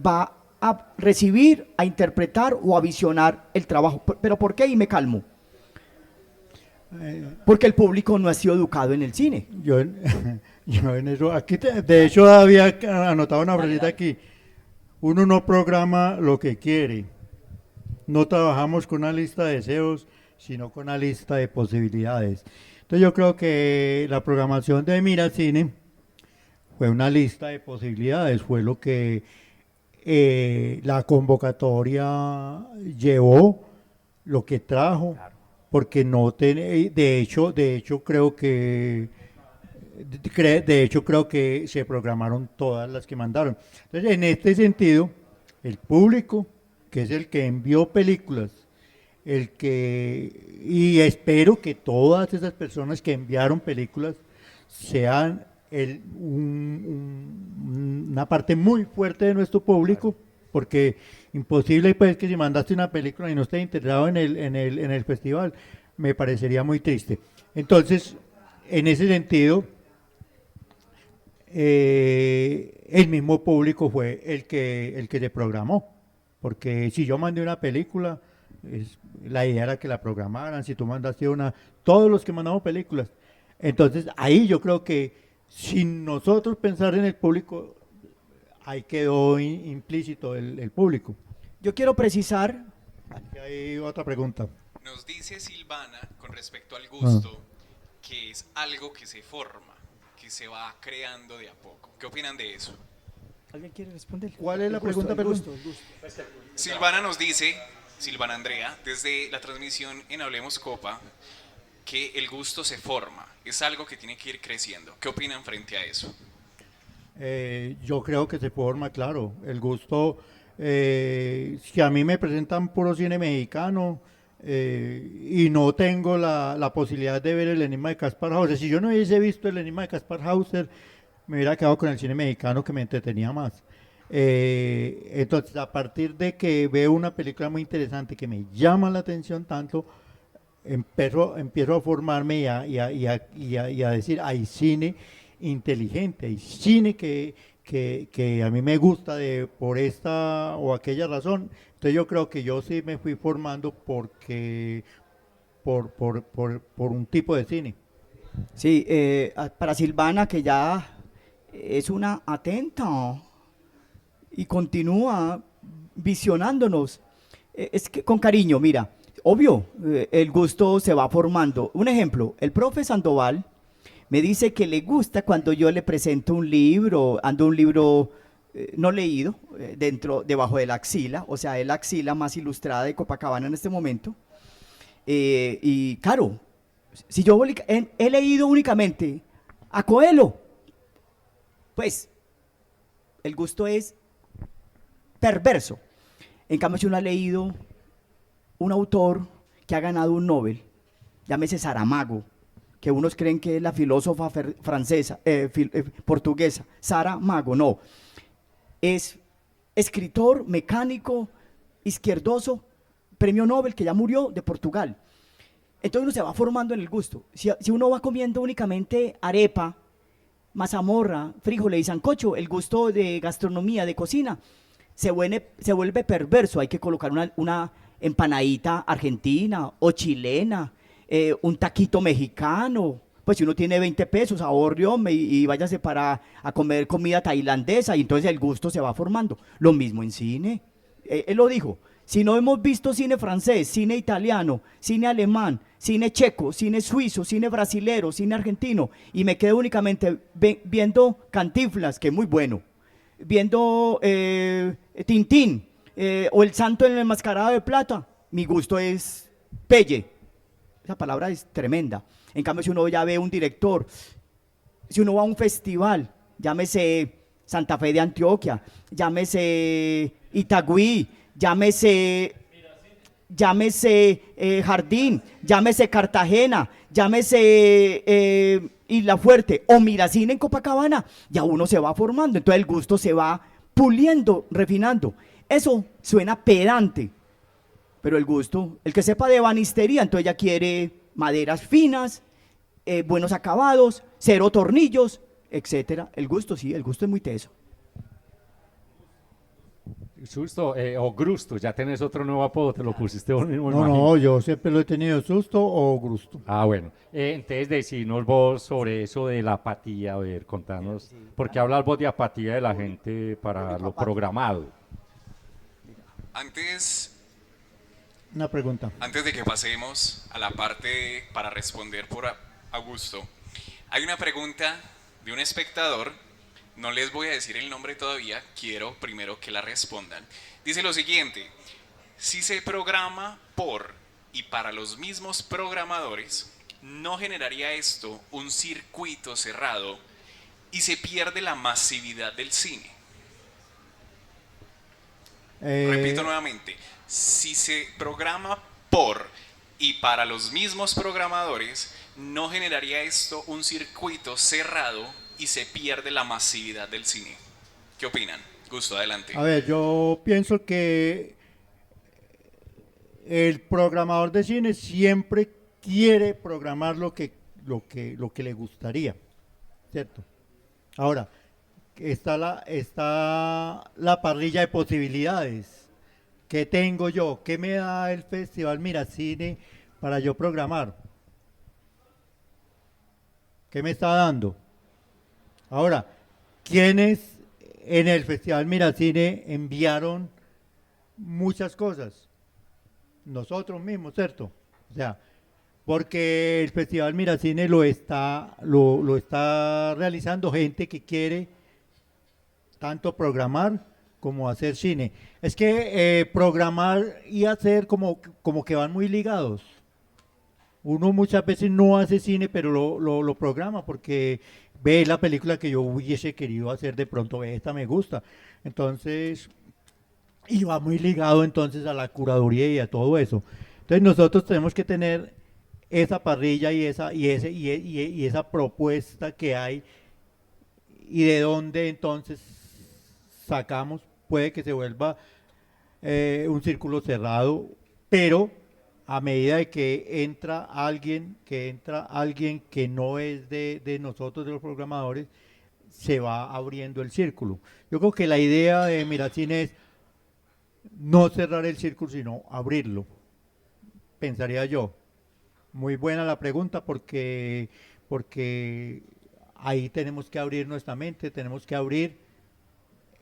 Speaker 4: va a recibir, a interpretar o a visionar el trabajo. ¿Pero por qué? Y me calmo. Porque el público no ha sido educado en el cine.
Speaker 5: Yo en eso, aquí de hecho había anotado una frasita aquí. Uno no programa lo que quiere. No trabajamos con una lista de deseos, sino con una lista de posibilidades. Entonces yo creo que la programación de Mira Cine fue una lista de posibilidades, fue lo que la convocatoria llevó, lo que trajo, porque no de hecho creo que se programaron todas las que mandaron. Entonces, en este sentido, el público, que es el que envió películas, y espero que todas esas personas que enviaron películas sean una parte muy fuerte de nuestro público, porque imposible pues que si mandaste una película y no estés interesado en el festival, me parecería muy triste. Entonces, en ese sentido, el mismo público fue el que se programó, porque si yo mandé una película, la idea era que la programaran, si tú mandaste una, todos los que mandamos películas. Entonces, ahí yo creo que sin nosotros pensar en el público, ahí quedó implícito el público.
Speaker 4: Yo quiero precisar,
Speaker 5: Aquí hay otra pregunta.
Speaker 7: Nos dice Silvana con respecto al gusto que es algo que se forma, que se va creando de a poco. ¿Qué opinan de eso?
Speaker 4: ¿alguien quiere responder?
Speaker 5: ¿Cuál es la pregunta, perdón?
Speaker 7: Silvana nos dice, Silvana Andrea, desde la transmisión en Hablemos Copa, que el gusto se forma, es algo que tiene que ir creciendo. ¿Qué opinan frente a eso?
Speaker 5: Yo creo que se forma, claro. El gusto, si a mí me presentan puro cine mexicano y no tengo la posibilidad de ver el enigma de Caspar Hauser, si yo no hubiese visto el enigma de Caspar Hauser, me hubiera quedado con el cine mexicano que me entretenía más. Entonces, a partir de que veo una película muy interesante que me llama la atención tanto, empiezo a formarme y a decir, hay cine inteligente, hay cine que a mí me gusta por esta o aquella razón. Entonces yo creo que yo sí me fui formando por un tipo de cine.
Speaker 4: Sí, para Silvana, que ya es una atenta y continúa visionándonos. Es que con cariño, mira, obvio, el gusto se va formando. Un ejemplo, el profe Sandoval me dice que le gusta cuando yo le presento un libro, ando un libro no leído, debajo de la axila, o sea, es la axila más ilustrada de Copacabana en este momento. Y claro, si yo he leído únicamente a Coelho, pues el gusto es perverso. En cambio, si uno ha leído un autor que ha ganado un Nobel, llámese Saramago, que unos creen que es la filósofa francesa, portuguesa, Saramago, no. Es escritor, mecánico, izquierdoso, premio Nobel, que ya murió, de Portugal. Entonces uno se va formando en el gusto. Si uno va comiendo únicamente arepa, mazamorra, frijoles y sancocho, el gusto de gastronomía, de cocina, se vuelve perverso. Hay que colocar una empanadita argentina o chilena, un taquito mexicano. Pues si uno tiene 20 pesos, ahorre, hombre, y váyase a comer comida tailandesa, y entonces el gusto se va formando. Lo mismo en cine. Él lo dijo, si no hemos visto cine francés, cine italiano, cine alemán, cine checo, cine suizo, cine brasilero, cine argentino, y me quedo únicamente viendo Cantinflas, que es muy bueno, viendo Tintín, o El Santo en el Enmascarado de Plata, mi gusto es pelle. Esa palabra es tremenda. En cambio, si uno ya ve un director, si uno va a un festival, llámese Santa Fe de Antioquia, llámese Itagüí, llámese Jardín, llámese Cartagena, llámese Isla Fuerte o Miracine en Copacabana, ya uno se va formando, entonces el gusto se va puliendo, refinando. Eso suena pedante, pero el gusto, el que sepa de ebanistería, entonces ya quiere maderas finas, buenos acabados, cero tornillos, etcétera. El gusto, sí, el gusto es muy teso.
Speaker 6: Susto o Grusto, ya tenés otro nuevo apodo, te lo pusiste vos mismo.
Speaker 5: No,
Speaker 6: imagino.
Speaker 5: no, yo siempre lo he tenido susto o gusto.
Speaker 6: Ah, bueno. Entonces, decinos vos sobre eso de la apatía, a ver, contanos, ¿por qué hablas vos de apatía de la gente para lo programado?
Speaker 5: Una pregunta.
Speaker 7: Antes de que pasemos a la parte para responder por Augusto, hay una pregunta de un espectador, no les voy a decir el nombre todavía, quiero primero que la respondan. Dice lo siguiente, si se programa por y para los mismos programadores, ¿no generaría esto un circuito cerrado y se pierde la masividad del cine? Repito nuevamente, si se programa por y para los mismos programadores, ¿no generaría esto un circuito cerrado y se pierde la masividad del cine? ¿Qué opinan? Gusto, adelante.
Speaker 5: A ver, yo pienso que el programador de cine siempre quiere programar lo que le gustaría, ¿cierto? Ahora, está la parrilla de posibilidades. ¿Qué tengo yo? ¿Qué me da el Festival Miracine para yo programar? ¿Qué me está dando? Ahora, ¿quiénes en el Festival Miracine enviaron muchas cosas, nosotros mismos, ¿cierto? O sea, porque el Festival Miracine lo está realizando gente que quiere tanto programar como hacer cine. Es que programar y hacer como que van muy ligados. Uno muchas veces no hace cine, pero lo programa porque ve la película que yo hubiese querido hacer, de pronto ve esta me gusta. Entonces, y va muy ligado entonces a la curaduría y a todo eso. Entonces nosotros tenemos que tener esa parrilla y esa propuesta que hay y de dónde entonces sacamos, puede que se vuelva un círculo cerrado, pero a medida de que entra alguien que no es de nosotros, de los programadores, se va abriendo el círculo. Yo creo que la idea de Miracine es no cerrar el círculo, sino abrirlo, pensaría yo. Muy buena la pregunta porque ahí tenemos que abrir nuestra mente, tenemos que abrir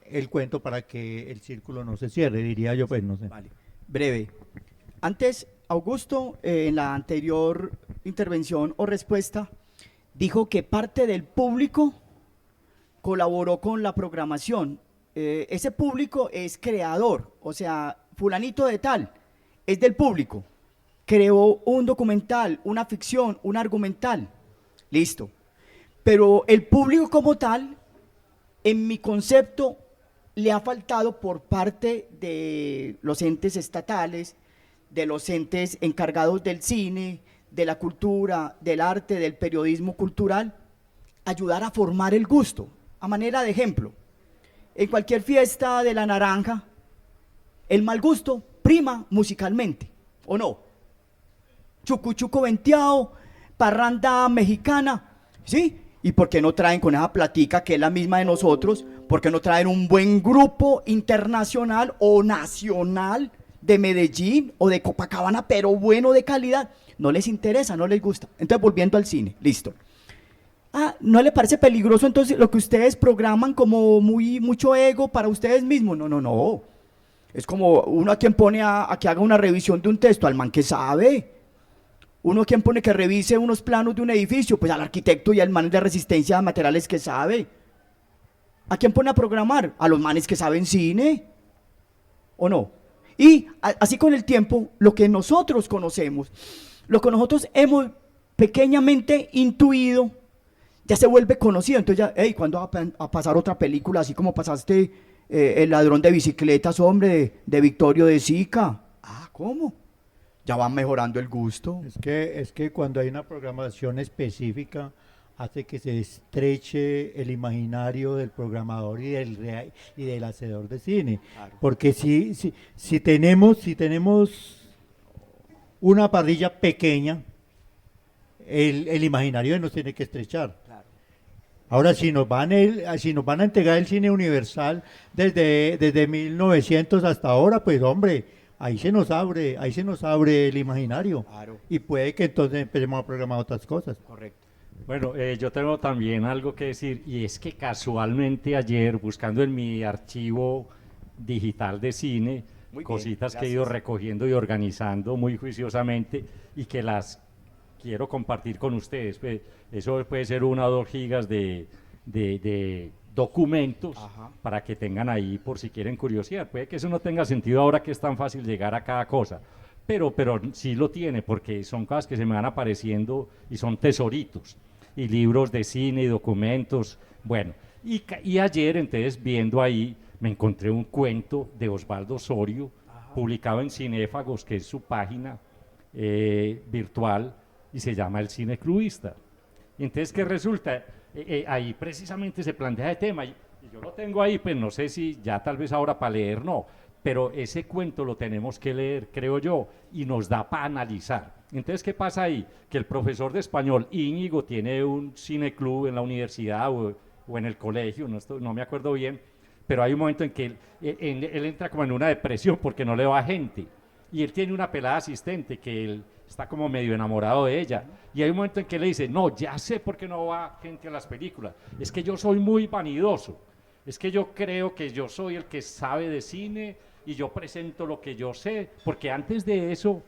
Speaker 5: el cuento para que el círculo no se cierre, diría yo, pues no sé.
Speaker 4: Vale, breve. Antes, Augusto, en la anterior intervención o respuesta, dijo que parte del público colaboró con la programación. Ese público es creador, o sea, fulanito de tal, es del público. Creó un documental, una ficción, un argumental, listo. Pero el público como tal, en mi concepto, le ha faltado por parte de los entes estatales, de los entes encargados del cine, de la cultura, del arte, del periodismo cultural, ayudar a formar el gusto. A manera de ejemplo, en cualquier fiesta de la naranja, el mal gusto prima musicalmente, ¿o no? Chucu venteado, parranda mexicana, ¿sí? ¿Y por qué no traen con esa platica que es la misma de nosotros? ¿Por qué no traen un buen grupo internacional o nacional de Medellín o de Copacabana, pero bueno, de calidad? No les interesa, no les gusta. Entonces, volviendo al cine, listo. ¿No le parece peligroso entonces lo que ustedes programan como mucho ego para ustedes mismos? No. Es como uno a quien pone a que haga una revisión de un texto, al man que sabe. Uno a quien pone que revise unos planos de un edificio, pues al arquitecto y al man de resistencia a materiales que sabe. ¿A quién pone a programar? A los manes que saben cine, ¿o no? Y así con el tiempo, lo que nosotros conocemos, lo que nosotros hemos pequeñamente intuido, ya se vuelve conocido. Entonces ya, hey, ¿cuándo va a pasar otra película? Así como pasaste El ladrón de bicicletas, hombre, de Victorio de Sica. ¿Cómo? Ya van mejorando el gusto.
Speaker 5: Es que cuando hay una programación específica, hace que se estreche el imaginario del programador y del hacedor de cine. Claro. Porque si tenemos una parrilla pequeña, el imaginario nos tiene que estrechar. Claro. Ahora, si nos van a entregar el cine universal desde 1900 hasta ahora, pues hombre, ahí se nos abre el imaginario. Claro. Y puede que entonces empecemos a programar otras cosas.
Speaker 4: Correcto.
Speaker 6: Bueno, yo tengo también algo que decir, y es que casualmente ayer, buscando en mi archivo digital de cine, cositas que he ido recogiendo y organizando muy juiciosamente y que las quiero compartir con ustedes. Pues, eso puede ser 1 o 2 gigas de documentos. Ajá. Para que tengan ahí por si quieren curiosidad. Puede que eso no tenga sentido ahora que es tan fácil llegar a cada cosa, pero sí lo tiene, porque son cosas que se me van apareciendo y son tesoritos, y libros de cine y documentos. Bueno, y ayer entonces viendo ahí me encontré un cuento de Osvaldo Osorio. Ajá. Publicado en Cinéfagos, que es su página virtual, y se llama El Cine Clubista. Entonces, ¿qué resulta? Ahí precisamente se plantea el tema, y yo lo tengo ahí, pues no sé si ya tal vez ahora para leer no, pero ese cuento lo tenemos que leer, creo yo, y nos da para analizar. Entonces, ¿qué pasa ahí? Que el profesor de español, Íñigo, tiene un cineclub en la universidad o en el colegio, no me acuerdo bien, pero hay un momento en que él entra como en una depresión porque no le va gente, y él tiene una pelada asistente que él está como medio enamorado de ella, y hay un momento en que le dice, no, ya sé por qué no va gente a las películas, es que yo soy muy vanidoso, es que yo creo que yo soy el que sabe de cine, y yo presento lo que yo sé, porque antes de eso,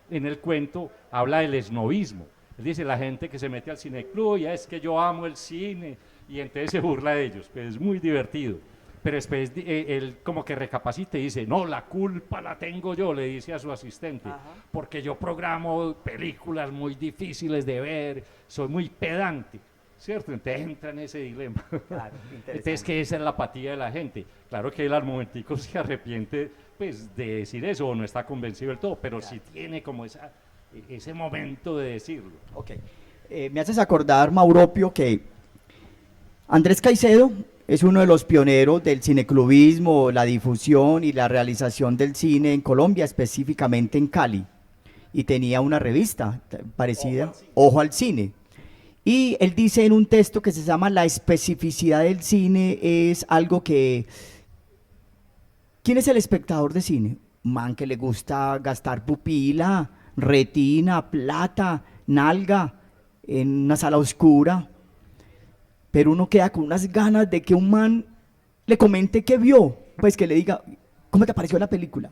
Speaker 6: en el cuento, habla del esnovismo. Él dice, la gente que se mete al cineclub, ya es que yo amo el cine, y entonces se burla de ellos, pues es muy divertido. Pero después él como que recapacita y dice, no, la culpa la tengo yo, le dice a su asistente, porque yo programo películas muy difíciles de ver, soy muy pedante, ¿cierto? Entonces entra en ese dilema.
Speaker 4: Claro,
Speaker 6: Entonces, que esa es la apatía de la gente. Claro que él al momentico se arrepiente pues, de decir eso, o no está convencido del todo, pero sí tiene como ese momento de decirlo.
Speaker 4: Ok. Me haces acordar, Mauropio, que Andrés Caicedo es uno de los pioneros del cineclubismo, la difusión y la realización del cine en Colombia, específicamente en Cali. Y tenía una revista parecida, Ojo al Cine. Y él dice en un texto que se llama La especificidad del cine es algo que... ¿Quién es el espectador de cine? Un man que le gusta gastar pupila, retina, plata, nalga, en una sala oscura. Pero uno queda con unas ganas de que un man le comente qué vio, pues que le diga, ¿cómo te pareció la película?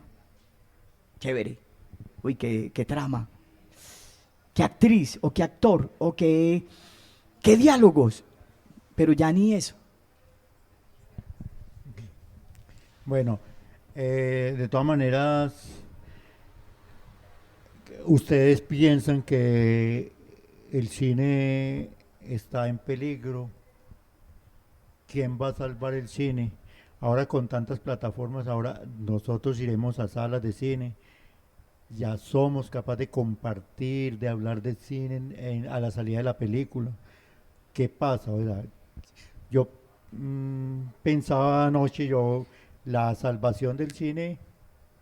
Speaker 4: Chévere. Uy, qué trama. Qué actriz, o qué actor, o qué diálogos. Pero ya ni eso.
Speaker 5: Bueno, de todas maneras, ¿ustedes piensan que el cine está en peligro? ¿Quién va a salvar el cine? Ahora con tantas plataformas, ahora nosotros iremos a salas de cine, ya somos capaces de compartir, de hablar de cine a la salida de la película. ¿Qué pasa? O sea, yo pensaba anoche, la salvación del cine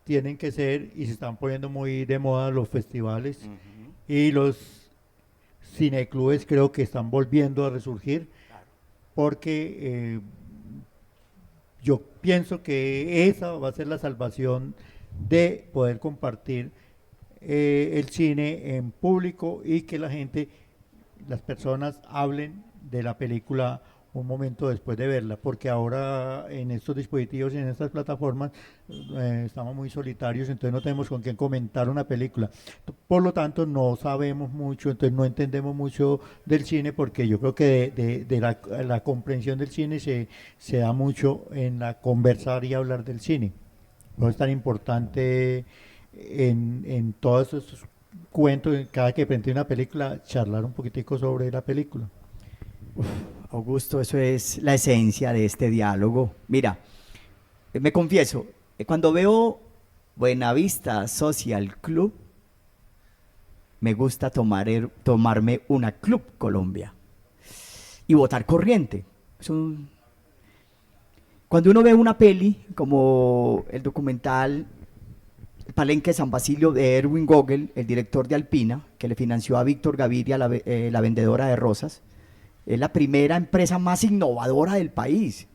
Speaker 5: tienen que ser, y se están poniendo muy de moda los festivales, y los cineclubes creo que están volviendo a resurgir, porque yo pienso que esa va a ser la salvación de poder compartir el cine en público y que la gente, las personas hablen de la película un momento después de verla, porque ahora en estos dispositivos y en estas plataformas estamos muy solitarios, entonces no tenemos con quién comentar una película. Por lo tanto, no sabemos mucho, entonces no entendemos mucho del cine, porque yo creo que de la comprensión del cine se da mucho en la conversar y hablar del cine. No es tan importante en todos estos cuentos, cada que presente una película, charlar un poquitico sobre la película.
Speaker 4: Augusto, eso es la esencia de este diálogo. Mira, me confieso, cuando veo Buenavista Social Club, me gusta tomarme una Club Colombia y votar corriente. Cuando uno ve una peli como el documental El Palenque de San Basilio de Erwin Gogel, el director de Alpina, que le financió a Víctor Gaviria, la vendedora de rosas, es la primera empresa más innovadora del país,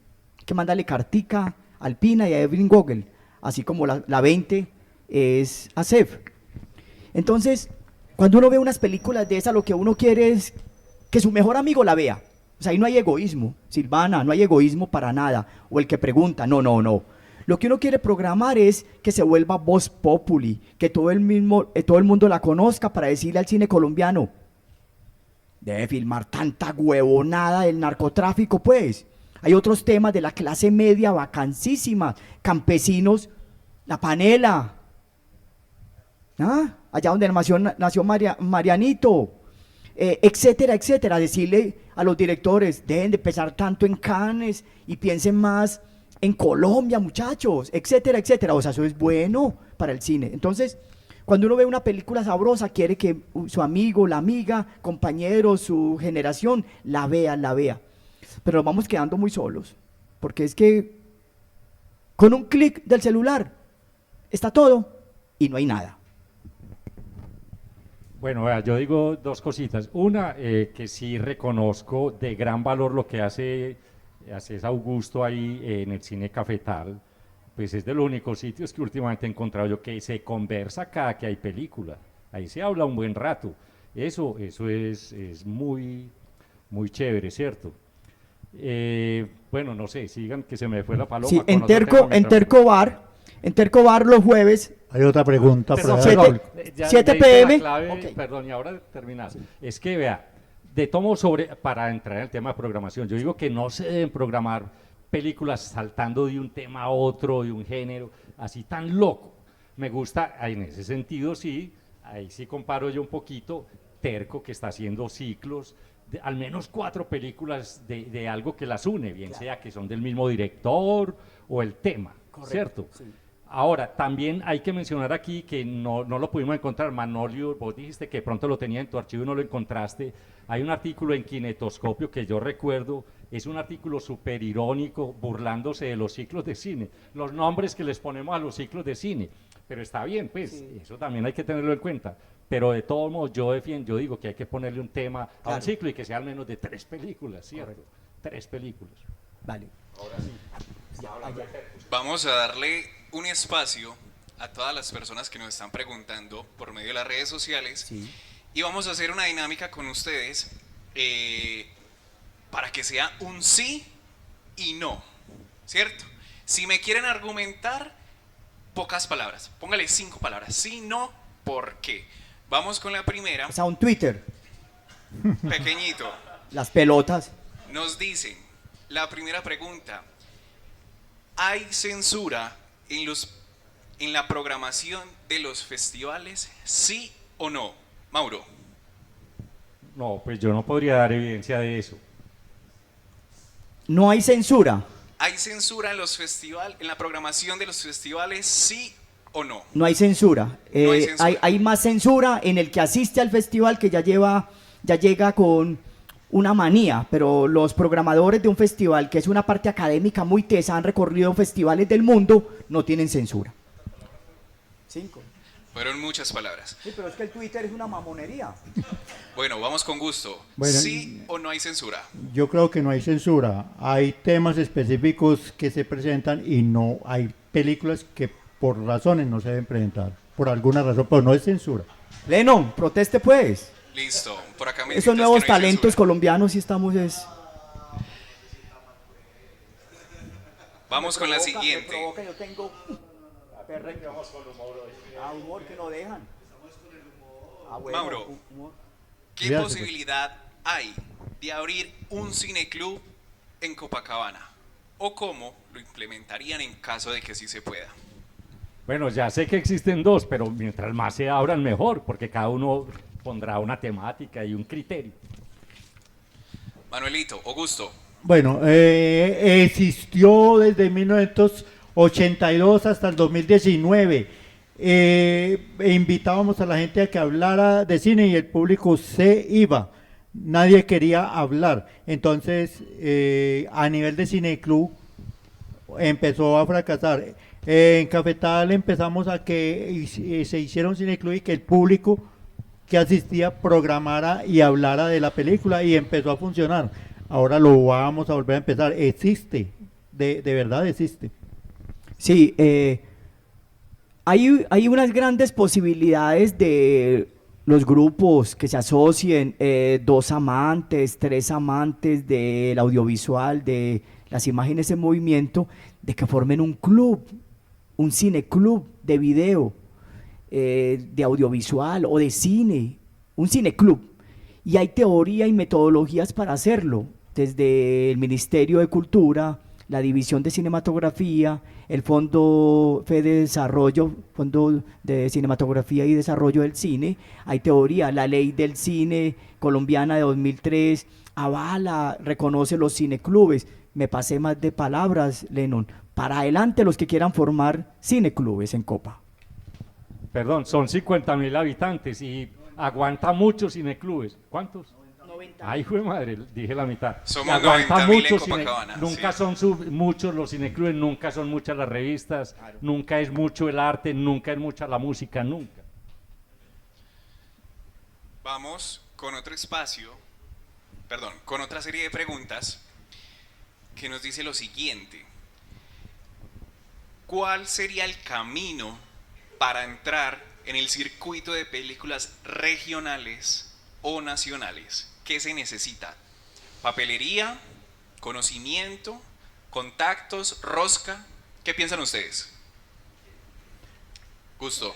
Speaker 4: que mandarle cartica a Alpina y a Erwin Gogel, así como la 20 es ASEF. Entonces, cuando uno ve unas películas de esas, lo que uno quiere es que su mejor amigo la vea. O sea, ahí no hay egoísmo, Silvana, no hay egoísmo para nada. O el que pregunta, no. Lo que uno quiere programar es que se vuelva voz populi, que todo el mundo la conozca para decirle al cine colombiano, debe filmar tanta huevonada del narcotráfico, pues. Hay otros temas de la clase media vacancísimas, campesinos, la panela, allá donde nació Marianito, etcétera, etcétera. Decirle a los directores, deben de pensar tanto en Cannes y piensen más en Colombia, muchachos, etcétera, etcétera. O sea, eso es bueno para el cine. Entonces, cuando uno ve una película sabrosa, quiere que su amigo, la amiga, compañero, su generación, la vea. Pero nos vamos quedando muy solos, porque es que con un clic del celular está todo y no hay nada.
Speaker 6: Bueno, vea, yo digo dos cositas. Una, que sí reconozco de gran valor lo que hace Augusto ahí en el cine cafetal. Pues es de los únicos sitios que últimamente he encontrado yo que se conversa cada que hay película. Ahí se habla un buen rato. Eso es muy, muy chévere, ¿cierto? Bueno, no sé, sigan que se me fue la paloma.
Speaker 4: Sí, en Terco Bar En Tercobar los jueves,
Speaker 5: Hay otra pregunta.
Speaker 6: Perdón,
Speaker 5: para
Speaker 4: Siete-
Speaker 5: Raúl.
Speaker 6: ya
Speaker 4: 7
Speaker 6: diste la
Speaker 4: p.m.
Speaker 6: clave,
Speaker 4: Ok.
Speaker 6: Perdón, y ahora terminas. Es que vea, de tomo sobre, para entrar en el tema de programación, yo digo que no se deben programar películas saltando de un tema a otro, de un género, así tan loco. Me gusta, en ese sentido sí, ahí sí comparo yo un poquito, Terco que está haciendo ciclos, de al menos 4 películas de algo que las une, bien sea que son del mismo director o el tema, ¿cierto? Ahora, también hay que mencionar aquí que no lo pudimos encontrar, Manolio, vos dijiste que de pronto lo tenía en tu archivo y no lo encontraste. Hay un artículo en Kinetoscopio que yo recuerdo, es un artículo súper irónico, burlándose de los ciclos de cine, los nombres que les ponemos a los ciclos de cine. Pero está bien, pues, eso también hay que tenerlo en cuenta. Pero de todos modos, yo digo que hay que ponerle un tema a un ciclo y que sea al menos de 3 películas, ¿cierto? 3 películas.
Speaker 4: vale.
Speaker 7: Vamos a darle un espacio a todas las personas que nos están preguntando por medio de las redes sociales y vamos a hacer una dinámica con ustedes para que sea un sí y no, ¿cierto? Si me quieren argumentar, pocas palabras, póngale 5 palabras, sí, no, ¿por qué? Vamos con la primera,
Speaker 4: O sea, un Twitter,
Speaker 7: pequeñito.
Speaker 4: las pelotas.
Speaker 7: Nos dicen, la primera pregunta, ¿hay censura en la programación de los festivales, sí o no? Mauro.
Speaker 6: No, pues yo no podría dar evidencia de eso.
Speaker 4: No hay censura,
Speaker 7: ¿Hay censura en en la programación de los festivales, sí o no?
Speaker 4: no hay censura.
Speaker 7: No hay censura.
Speaker 4: Hay más censura en el que asiste al festival que ya llega con una manía, pero los programadores de un festival, que es una parte académica muy tesa, han recorrido festivales del mundo, no tienen censura. 5.
Speaker 7: Fueron muchas palabras.
Speaker 4: Sí, pero es que el Twitter es una mamonería.
Speaker 7: Bueno, vamos con gusto.
Speaker 5: Bueno,
Speaker 7: ¿Sí o no hay censura?
Speaker 5: Yo creo que no hay censura. Hay temas específicos que se presentan y no hay películas que por razones no se deben presentar. Por alguna razón, pero no es censura.
Speaker 4: Lennon, proteste pues.
Speaker 7: Listo. Por acá me
Speaker 4: Esos
Speaker 7: indican
Speaker 4: nuevos
Speaker 7: que no hay
Speaker 4: talentos
Speaker 7: censura.
Speaker 4: colombianos sí estamos
Speaker 7: Vamos con la siguiente.
Speaker 4: Yo tengo humor que no dejan.
Speaker 7: Mauro. ¿Qué
Speaker 5: Fíjate,
Speaker 7: posibilidad hay de abrir un cineclub en Copacabana? ¿O cómo lo implementarían en caso de que sí se pueda?
Speaker 6: Bueno, ya sé que existen 2, pero mientras más se abran mejor, porque cada uno pondrá una temática y un criterio.
Speaker 7: Manuelito, Augusto.
Speaker 5: Bueno, existió desde 1982 hasta el 2019. Invitábamos a la gente a que hablara de cine y el público se iba. Nadie quería hablar. Entonces, a nivel de cineclub, empezó a fracasar. En Cafetal empezamos a que se hiciera un cineclub y que el público que asistía programara y hablara de la película y empezó a funcionar. Ahora lo vamos a volver a empezar. Existe, de verdad existe.
Speaker 4: Sí, hay unas grandes posibilidades de los grupos que se asocien, 2 amantes, 3 amantes del audiovisual, de las imágenes en movimiento, de que formen un club, un cineclub de video, de audiovisual o de cine, un cineclub. Y hay teoría y metodologías para hacerlo, desde el Ministerio de Cultura, la División de Cinematografía, el Fondo Fondo de Cinematografía y Desarrollo del Cine. Hay teoría, la Ley del Cine colombiana de 2003 avala, reconoce los cineclubes. Me pasé más de palabras, Lennon. Para adelante los que quieran formar cineclubes en Copa.
Speaker 6: Perdón, son 50.000 habitantes y aguanta muchos cineclubes. ¿Cuántos?
Speaker 4: 90.
Speaker 6: Ay, jue madre, dije la mitad.
Speaker 7: Somos
Speaker 6: Aguanta
Speaker 7: 90.000 en
Speaker 6: muchos
Speaker 7: Copacabana,
Speaker 6: nunca
Speaker 7: sí.
Speaker 6: son muchos los cineclubes, nunca son muchas las revistas, nunca es mucho el arte, nunca es mucha la música, nunca.
Speaker 7: Vamos con otro espacio, con otra serie de preguntas que nos dice lo siguiente. ¿Cuál sería el camino para entrar en el circuito de películas regionales o nacionales? ¿Qué se necesita? ¿Papelería? ¿Conocimiento? ¿Contactos? ¿Rosca? ¿Qué piensan ustedes? Gusto.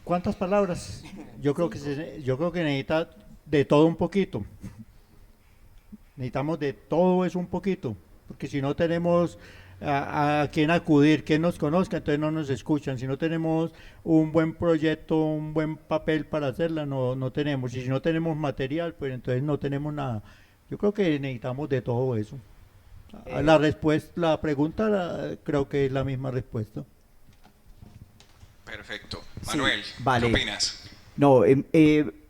Speaker 5: ¿Cuántas palabras? Yo creo que necesita de todo un poquito. Necesitamos de todo eso un poquito, porque si no tenemos a quién acudir, quien nos conozca, entonces no nos escuchan. Si no tenemos un buen proyecto, un buen papel para hacerla, no tenemos. Y si no tenemos material, pues entonces no tenemos nada. Yo creo que necesitamos de todo eso. La respuesta, la pregunta creo que es la misma respuesta.
Speaker 7: Perfecto.
Speaker 4: Sí,
Speaker 7: Manuel,
Speaker 4: vale.
Speaker 7: ¿qué opinas?
Speaker 4: No,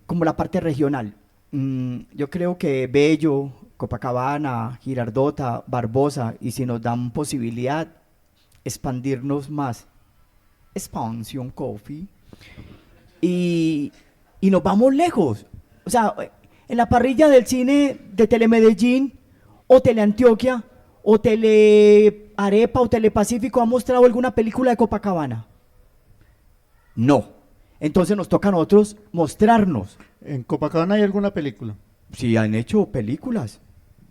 Speaker 4: como la parte regional. Yo creo que Bello, Copacabana, Girardota, Barbosa, y si nos dan posibilidad, expandirnos más. Expansion Coffee. Y nos vamos lejos. O sea, en la parrilla del cine de Telemedellín, o Teleantioquia, o Telearepa, o Telepacífico, ¿ha mostrado alguna película de Copacabana? No. Entonces nos toca a nosotros mostrarnos.
Speaker 5: ¿En Copacabana hay alguna película?
Speaker 4: Sí, han hecho películas,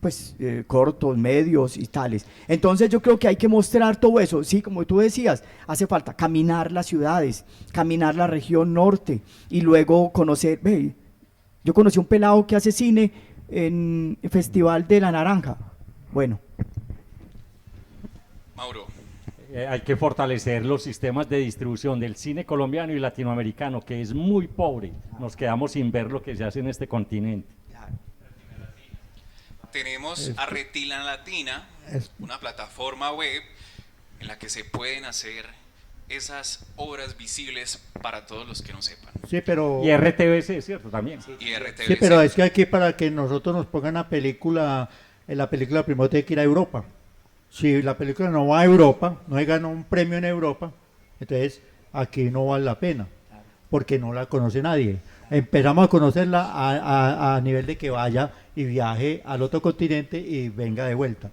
Speaker 4: pues cortos, medios y tales. Entonces yo creo que hay que mostrar todo eso. Sí, como tú decías, hace falta caminar las ciudades, caminar la región norte y luego conocer. Ve, yo conocí un pelado que hace cine en el Festival de la Naranja. Bueno.
Speaker 7: Mauro.
Speaker 6: Hay que fortalecer los sistemas de distribución del cine colombiano y latinoamericano, que es muy pobre. Nos quedamos sin ver lo que se hace en este continente.
Speaker 7: Tenemos a Retina Latina, una plataforma web en la que se pueden hacer esas obras visibles para todos los que no sepan.
Speaker 5: Sí, pero...
Speaker 6: Y RTBC, ¿cierto? También.
Speaker 7: Y RTBC.
Speaker 5: Sí, pero es que aquí para que nosotros nos pongan la película primero tiene que ir a Europa. Si la película no va a Europa, no gana un premio en Europa, entonces aquí no vale la pena, porque no la conoce nadie. Empezamos a conocerla a nivel de que vaya y viaje al otro continente y venga de vuelta.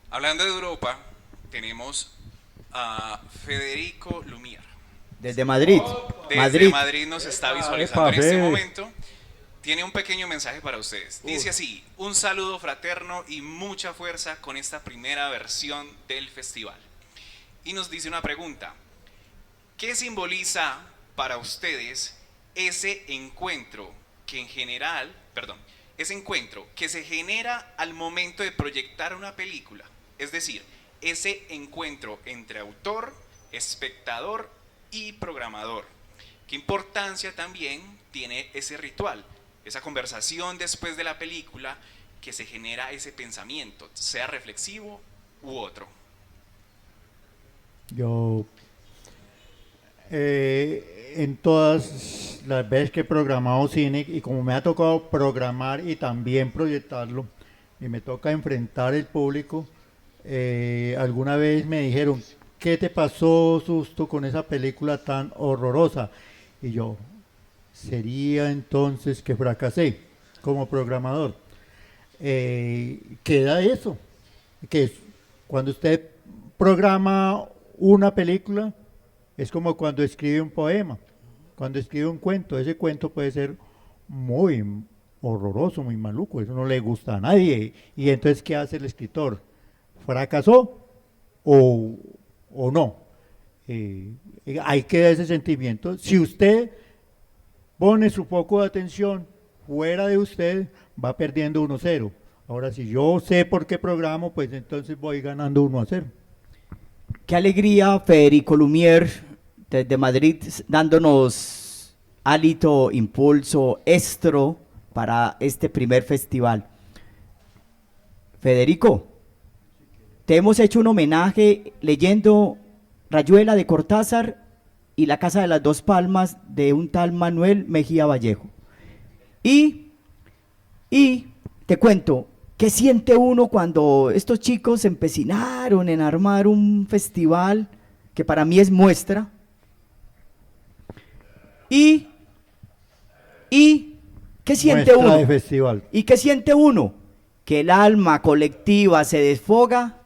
Speaker 7: Hablando de Europa, tenemos a Federico Lumière.
Speaker 4: Desde Madrid.
Speaker 7: Desde Madrid nos está visualizando
Speaker 6: Epa,
Speaker 7: en este
Speaker 6: Fede.
Speaker 7: momento. Tiene un pequeño mensaje para ustedes. Dice así: un saludo fraterno y mucha fuerza con esta primera versión del festival. Y nos dice una pregunta: ¿qué simboliza para ustedes ese encuentro que ese encuentro que se genera al momento de proyectar una película? Es decir, ese encuentro entre autor, espectador y programador. ¿Qué importancia también tiene ese ritual? Esa conversación después de la película que se genera ese pensamiento, sea reflexivo u otro.
Speaker 5: Yo, en todas las veces que he programado cine, y como me ha tocado programar y también proyectarlo, y me toca enfrentar el público, alguna vez me dijeron, ¿qué te pasó, Susto, con esa película tan horrorosa? Y yo, sería entonces que fracasé como programador. Queda eso, que cuando usted programa una película, es como cuando escribe un poema, cuando escribe un cuento. Ese cuento puede ser muy horroroso, muy maluco, eso no le gusta a nadie. Y entonces, ¿qué hace el escritor? ¿Fracasó o no? Hay que dar ese sentimiento. Si usted pone su foco de atención fuera de usted, va perdiendo 1-0. Ahora, si yo sé por qué programo, pues entonces voy ganando 1-0.
Speaker 4: Qué alegría, Federico Lumière, desde Madrid, dándonos hálito, impulso, estro para este primer festival. Federico, te hemos hecho un homenaje leyendo Rayuela de Cortázar y La Casa de las Dos Palmas de un tal Manuel Mejía Vallejo. Y te cuento, ¿qué siente uno cuando estos chicos se empecinaron en armar un festival que para mí es muestra? ¿Y qué siente
Speaker 5: Muestra
Speaker 4: uno?
Speaker 5: de festival.
Speaker 4: ¿Y qué siente uno? Que el alma colectiva se desfoga,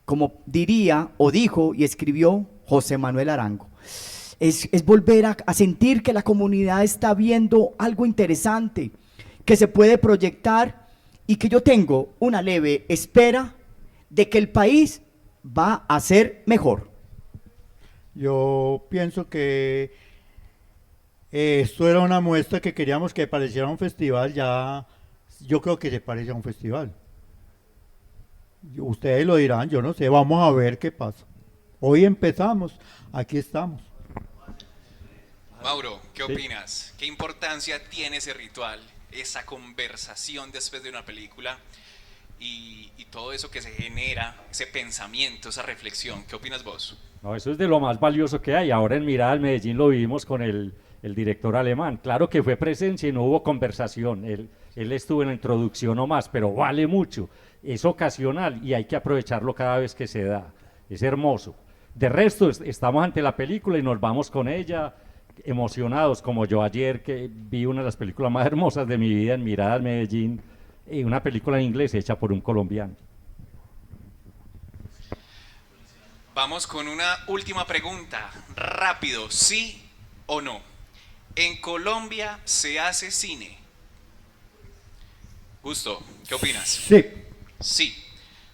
Speaker 4: como diría o dijo y escribió José Manuel Arango. Es volver a sentir que la comunidad está viendo algo interesante, que se puede proyectar y que yo tengo una leve espera de que el país va a ser mejor.
Speaker 5: Yo pienso que esto era una muestra que queríamos que pareciera un festival, ya yo creo que se parece a un festival. Ustedes lo dirán, yo no sé, vamos a ver qué pasa. Hoy empezamos, aquí estamos.
Speaker 7: Mauro, ¿qué opinas? ¿Qué importancia tiene ese ritual, esa conversación después de una película y todo eso que se genera, ese pensamiento, esa reflexión? ¿Qué opinas vos?
Speaker 6: No, eso es de lo más valioso que hay. Ahora en Mirada al Medellín lo vivimos con el director alemán. Claro que fue presencia y no hubo conversación. Él estuvo en la introducción nomás, pero vale mucho. Es ocasional y hay que aprovecharlo cada vez que se da. Es hermoso. De resto, estamos ante la película y nos vamos con ella emocionados, como yo ayer que vi una de las películas más hermosas de mi vida en Mirada al Medellín, una película en inglés hecha por un colombiano.
Speaker 7: Vamos con una última pregunta, rápido, ¿sí o no? ¿En Colombia se hace cine? Gusto, ¿qué opinas?
Speaker 5: Sí.
Speaker 7: Sí.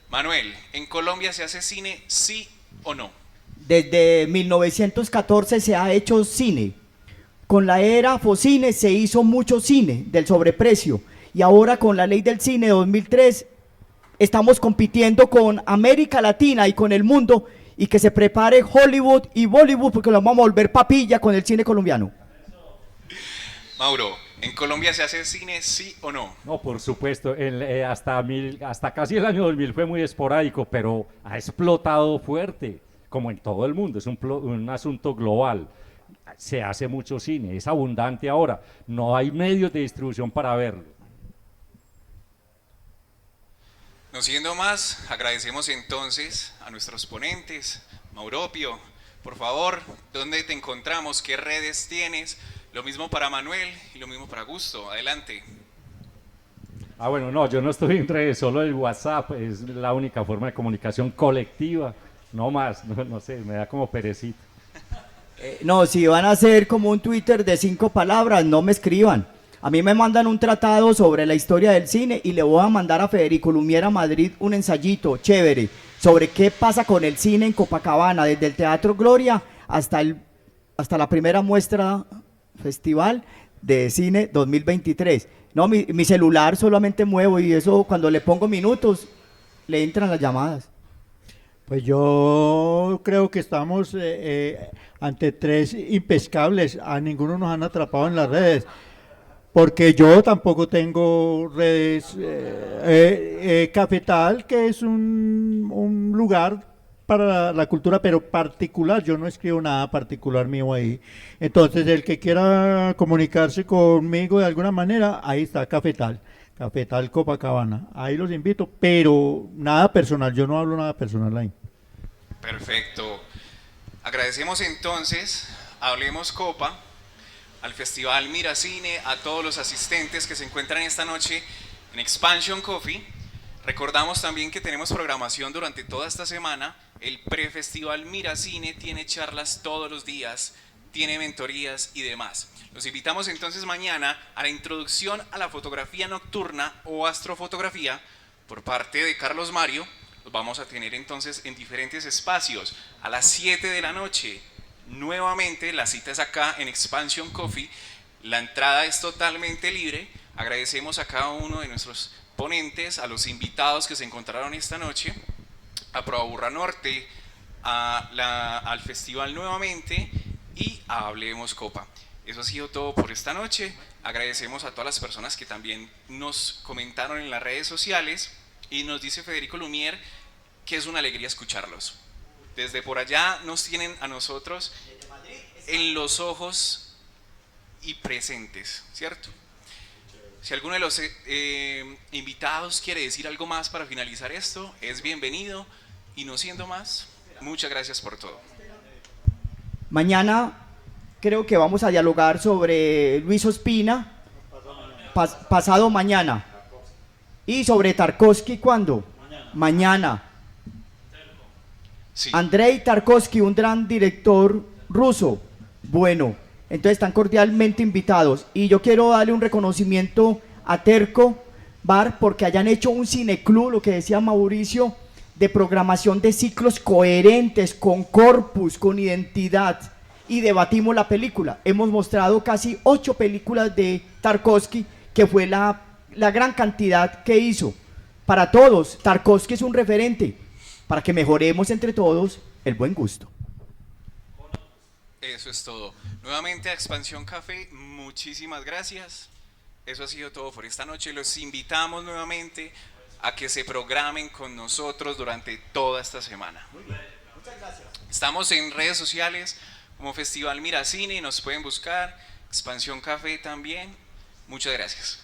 Speaker 7: Manuel, ¿en Colombia se hace cine, sí o no?
Speaker 4: Desde 1914 se ha hecho cine. Con la era Focine se hizo mucho cine del sobreprecio. Y ahora con la ley del cine de 2003 estamos compitiendo con América Latina y con el mundo, y que se prepare Hollywood y Bollywood porque lo vamos a volver papilla con el cine colombiano.
Speaker 7: Mauro, ¿en Colombia se hace cine, sí o no?
Speaker 6: No, por supuesto, hasta casi el año 2000 fue muy esporádico, pero ha explotado fuerte, como en todo el mundo, es un asunto global. Se hace mucho cine, es abundante ahora, no hay medios de distribución para verlo.
Speaker 7: No siendo más, agradecemos entonces a nuestros ponentes. Mauropio, por favor, ¿dónde te encontramos? ¿Qué redes tienes? Lo mismo para Manuel y lo mismo para Gusto. Adelante.
Speaker 6: Bueno, no, yo no estoy en redes, solo el WhatsApp es la única forma de comunicación colectiva, no más, no sé, me da como perecita.
Speaker 4: No, si van a hacer como un Twitter de 5 palabras, no me escriban. A mí me mandan un tratado sobre la historia del cine y le voy a mandar a Federico Lumière a Madrid un ensayito chévere sobre qué pasa con el cine en Copacabana, desde el Teatro Gloria hasta la primera muestra festival de cine 2023. No, mi celular solamente muevo y eso cuando le pongo minutos le entran las llamadas.
Speaker 5: Pues yo creo que estamos ante tres impescables, a ninguno nos han atrapado en las redes. Porque yo tampoco tengo redes. Cafetal, que es un lugar para la cultura, pero particular. Yo no escribo nada particular mío ahí. Entonces, el que quiera comunicarse conmigo de alguna manera, ahí está Cafetal. Cafetal Copacabana. Ahí los invito, pero nada personal. Yo no hablo nada personal ahí.
Speaker 7: Perfecto. Agradecemos entonces a Hablemos Copa, al Festival Miracine, a todos los asistentes que se encuentran esta noche en Expansion Coffee. Recordamos también que tenemos programación durante toda esta semana. El prefestival Miracine tiene charlas todos los días, tiene mentorías y demás. Los invitamos entonces mañana a la introducción a la fotografía nocturna o astrofotografía por parte de Carlos Mario. Los vamos a tener entonces en diferentes espacios a las 7 de la noche. Nuevamente, la cita es acá en Expansion Coffee. La entrada es totalmente libre. Agradecemos a cada uno de nuestros ponentes, a los invitados que se encontraron esta noche, a Proaburra Norte, al festival nuevamente y a Hablemos Copa. Eso ha sido todo por esta noche. Agradecemos a todas las personas que también nos comentaron en las redes sociales y nos dice Federico Lumière que es una alegría escucharlos. Desde por allá nos tienen a nosotros en los ojos y presentes, ¿cierto? Si alguno de los invitados quiere decir algo más para finalizar esto, es bienvenido. Y no siendo más, muchas gracias por todo.
Speaker 4: Mañana creo que vamos a dialogar sobre Luis Ospina, pasado mañana. Y sobre Tarkovsky, ¿cuándo? Mañana.
Speaker 7: Sí.
Speaker 4: Andrei Tarkovsky, un gran director ruso. Bueno, entonces están cordialmente invitados. Y yo quiero darle un reconocimiento a Terco Bar porque hayan hecho un cineclub, lo que decía Mauricio, de programación de ciclos coherentes, con corpus, con identidad, y debatimos la película. Hemos mostrado casi 8 películas de Tarkovsky, que fue la gran cantidad que hizo. Para todos, Tarkovsky es un referente, para que mejoremos entre todos el buen gusto.
Speaker 7: Eso es todo. Nuevamente a Expansión Café, muchísimas gracias. Eso ha sido todo por esta noche. Los invitamos nuevamente a que se programen con nosotros durante toda esta semana.
Speaker 4: Muchas gracias.
Speaker 7: Estamos en redes sociales como Festival Miracine, nos pueden buscar, Expansión Café también. Muchas gracias.